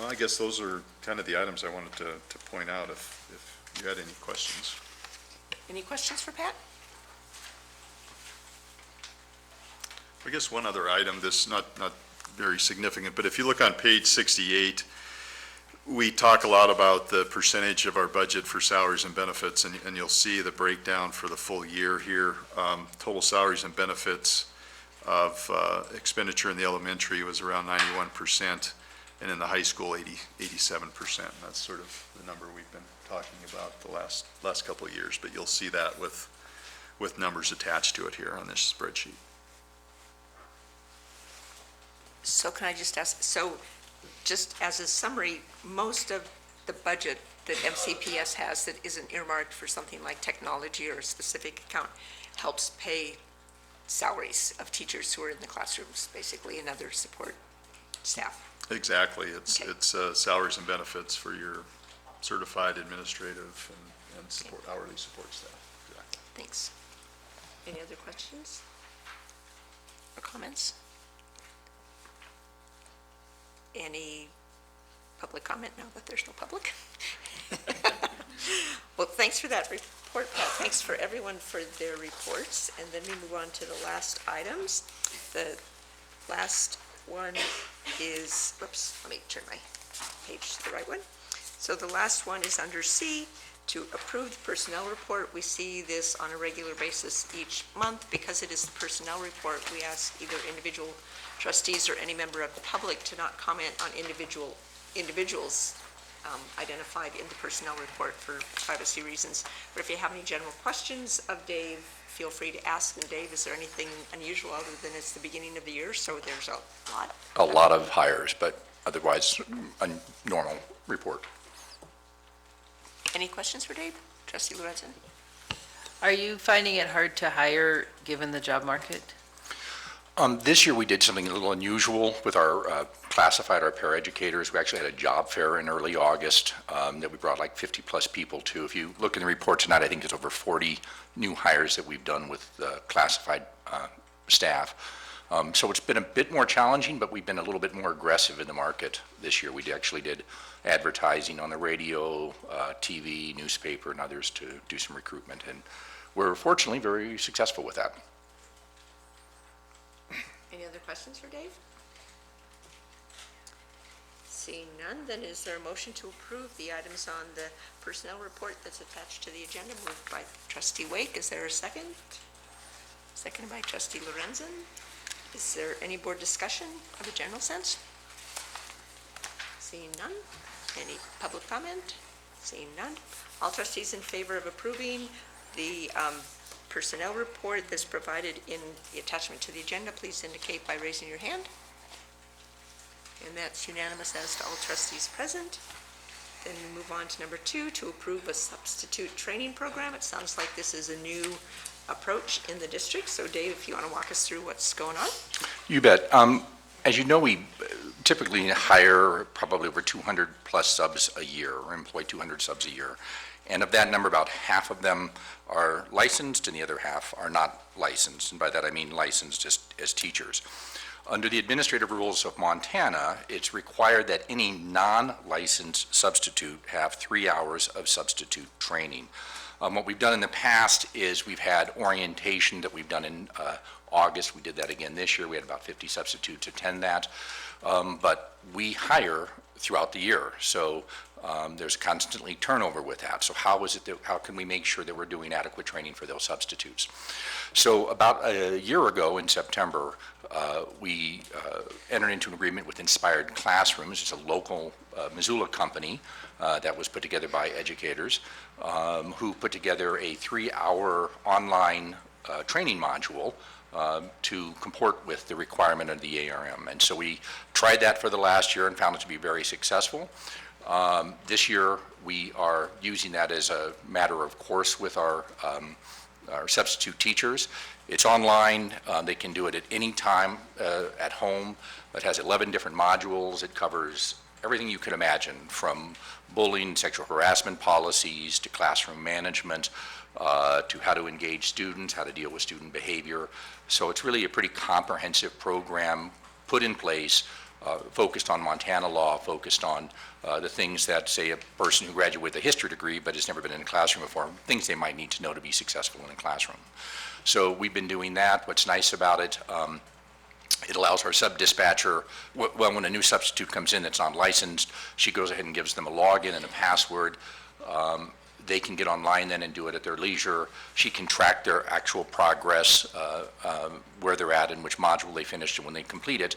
I guess those are kind of the items I wanted to point out if you had any questions. Any questions for Pat? I guess one other item, this not very significant, but if you look on page 68, we talk a lot about the percentage of our budget for salaries and benefits, and you'll see the breakdown for the full year here. Total salaries and benefits of expenditure in the elementary was around 91%, and in the high school, 87%. That's sort of the number we've been talking about the last couple of years, but you'll see that with numbers attached to it here on this spreadsheet. So can I just ask, so just as a summary, most of the budget that MCPS has that isn't earmarked for something like technology or a specific account helps pay salaries of teachers who are in the classrooms, basically, and other support staff? Exactly. It's salaries and benefits for your certified administrative and support, hourly support staff. Exactly. Thanks. Any other questions or comments? Any public comment now that there's no public? Well, thanks for that report, Pat. Thanks for everyone for their reports. And then we move on to the last items. The last one is, oops, let me turn my page to the right one. So the last one is under C, to approve the personnel report. We see this on a regular basis each month. Because it is the personnel report, we ask either individual trustees or any member of the public to not comment on individuals identified in the personnel report for privacy reasons. But if you have any general questions of Dave, feel free to ask them. Dave, is there anything unusual other than it's the beginning of the year, so there's a lot? A lot of hires, but otherwise a normal report. Any questions for Dave? Trustee Lorenzen? Are you finding it hard to hire, given the job market? This year we did something a little unusual with our classified, our paraeducators. We actually had a job fair in early August that we brought like 50-plus people to. If you look in the report tonight, I think there's over 40 new hires that we've done with classified staff. So it's been a bit more challenging, but we've been a little bit more aggressive in the market this year. We actually did advertising on the radio, TV, newspaper, and others to do some recruitment, and we're fortunately very successful with that. Any other questions for Dave? Seeing none, then is there a motion to approve the items on the personnel report that's attached to the agenda? Moved by Trustee Wake. Is there a second? Seconded by Trustee Lorenzen. Is there any board discussion of a general sense? Seeing none. Any public comment? Seeing none. All trustees in favor of approving the personnel report that's provided in the attachment to the agenda, please indicate by raising your hand. And that's unanimous as to all trustees present. Then we move on to number 2, to approve a substitute training program. It sounds like this is a new approach in the district. So Dave, if you want to walk us through what's going on. You bet. As you know, we typically hire probably over 200 plus subs a year, or employ 200 subs a year. And of that number, about half of them are licensed and the other half are not licensed. And by that I mean licensed as teachers. Under the administrative rules of Montana, it's required that any non-licensed substitute have 3 hours of substitute training. What we've done in the past is we've had orientation that we've done in August. We did that again this year. We had about 50 substitutes attend that. But we hire throughout the year, so there's constantly turnover with that. So how can we make sure that we're doing adequate training for those substitutes? So about a year ago in September, we entered into an agreement with Inspired Classrooms. It's a local Missoula company that was put together by educators who put together a 3-hour online training module to comport with the requirement of the ARM. And so we tried that for the last year and found it to be very successful. This year, we are using that as a matter of course with our substitute teachers. It's online. They can do it at any time at home. It has 11 different modules. It covers everything you can imagine, from bullying, sexual harassment policies, to classroom management, to how to engage students, how to deal with student behavior. So it's really a pretty comprehensive program put in place, focused on Montana law, focused on the things that, say, a person who graduated with a history degree but has never been in a classroom before, things they might need to know to be successful in a classroom. So we've been doing that. What's nice about it, it allows our sub-dispatcher, well, when a new substitute comes in that's not licensed, she goes ahead and gives them a login and a password. They can get online then and do it at their leisure. She can track their actual progress, where they're at and which module they finished, and when they complete it,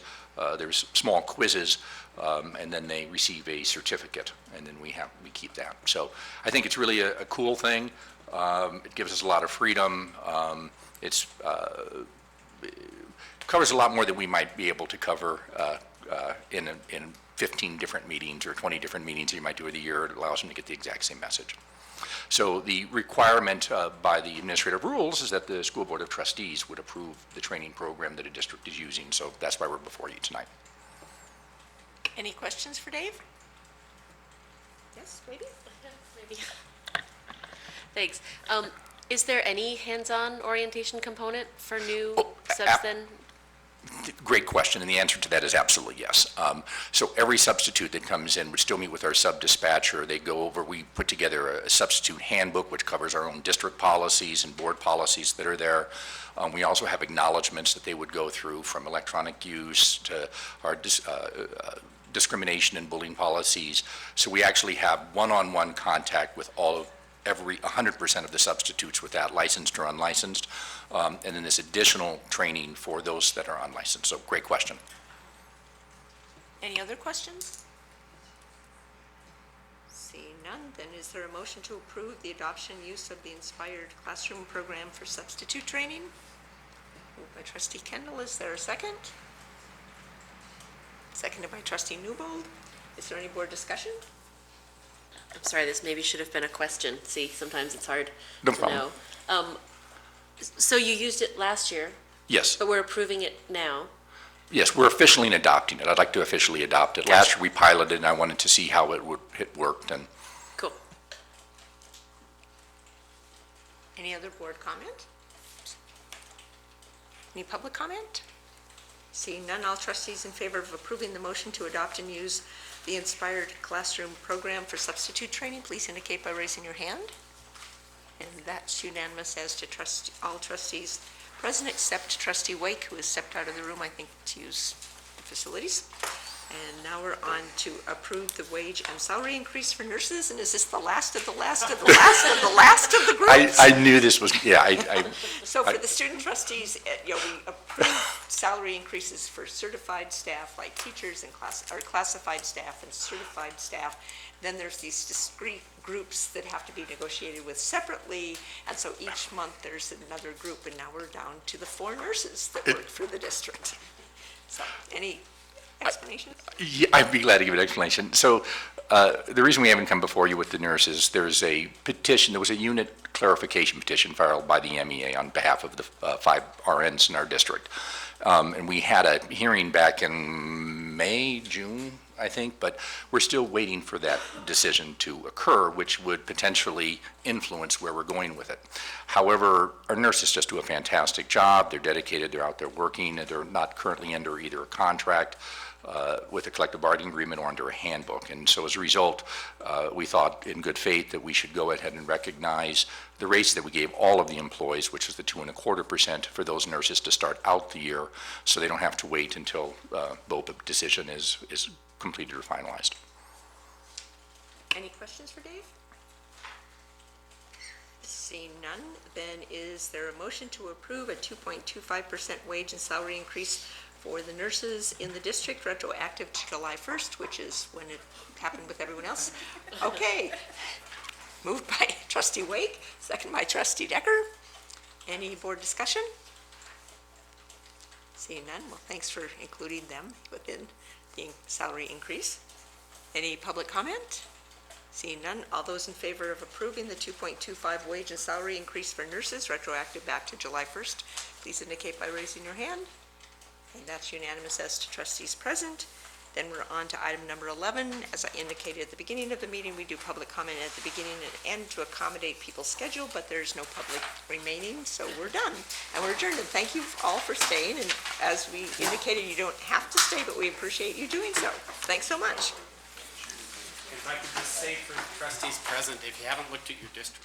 there's small quizzes, and then they receive a certificate, and then we keep that. So I think it's really a cool thing. It gives us a lot of freedom. It covers a lot more than we might be able to cover in 15 different meetings or 20 different meetings you might do in a year. It allows them to get the exact same message. So the requirement by the administrative rules is that the School Board of Trustees would approve the training program that a district is using. So that's why we're before you tonight. Any questions for Dave? Yes, maybe? Maybe. Thanks. Is there any hands-on orientation component for new subs then? Great question, and the answer to that is absolutely yes. So every substitute that comes in would still meet with our sub-dispatcher. They go over, we put together a substitute handbook which covers our own district policies and board policies that are there. We also have acknowledgments that they would go through, from electronic use to our discrimination and bullying policies. So we actually have one-on-one contact with 100% of the substitutes with that, licensed or unlicensed, and then there's additional training for those that are unlicensed. So great question. Any other questions? Seeing none, then is there a motion to approve the adoption use of the Inspired Classroom Program for substitute training? Moved by Trustee Kendall. Is there a second? Seconded by Trustee Newbold. Is there any board discussion? I'm sorry, this maybe should have been a question. See, sometimes it's hard No to problem. know. So you used it last year, Yes. but we're approving it now. Yes, we're officially adopting it. I'd like to officially adopt it. Last year we piloted, and I wanted to see how it worked. And Cool. Any other board comment? Any public comment? Seeing none, all trustees in favor of approving the motion to adopt and use the Inspired Classroom Program for substitute training, please indicate by raising your hand. And that's unanimous as to all trustees present, except Trustee Wake, who has stepped out of the room, I think, to use the facilities. And now we're on to approve the wage and salary increase for nurses, and is this the last of the last of the last of the last of the groups? I knew this was, So for the student trustees, we approve salary increases for certified staff, like teachers and classified staff and certified staff. Then there's these discrete groups that have to be negotiated with separately, and so each month there's another group, and now we're down to the 4 nurses that work for the district. So, any explanation? Yeah, I'd be glad to give an explanation. So the reason we haven't come before you with the nurses, there's a petition, there was a unit clarification petition filed by the MEA on behalf of the 5 RNs in our district. And we had a hearing back in May, June, I think, but we're still waiting for that decision to occur, which would potentially influence where we're going with it. However, our nurses just do a fantastic job. They're dedicated, they're out there working, and they're not currently under either a contract with a collective bargaining agreement or under a handbook. And so as a result, we thought in good faith that we should go ahead and recognize the raise that we gave all of the employees, which is the 2.25% for those nurses to start out the year, so they don't have to wait until BOPA decision is completed or finalized. Any questions for Dave? Seeing none, then is there a motion to approve a 2.25% wage and salary increase for the nurses in the district, retroactive to July 1st, which is when it happened with everyone else? Okay. Moved by trustee Wake, second by trustee Decker. Any board discussion? Seeing none, well, thanks for including them within the salary increase. Any public comment? Seeing none, all those in favor of approving the 2.25 wage and salary increase for nurses retroactive back to July 1st, please indicate by raising your hand. And that's unanimous as to trustees present. Then we're on to item number 11. As I indicated at the beginning of the meeting, we do public comment at the beginning and end to accommodate people's schedule, but there's no public remaining, so we're done. And we're adjourned, and thank you all for staying. And as we indicated, you don't have to stay, but we appreciate you doing so. Thanks so much. If I could just say for trustees present, if you haven't looked at your district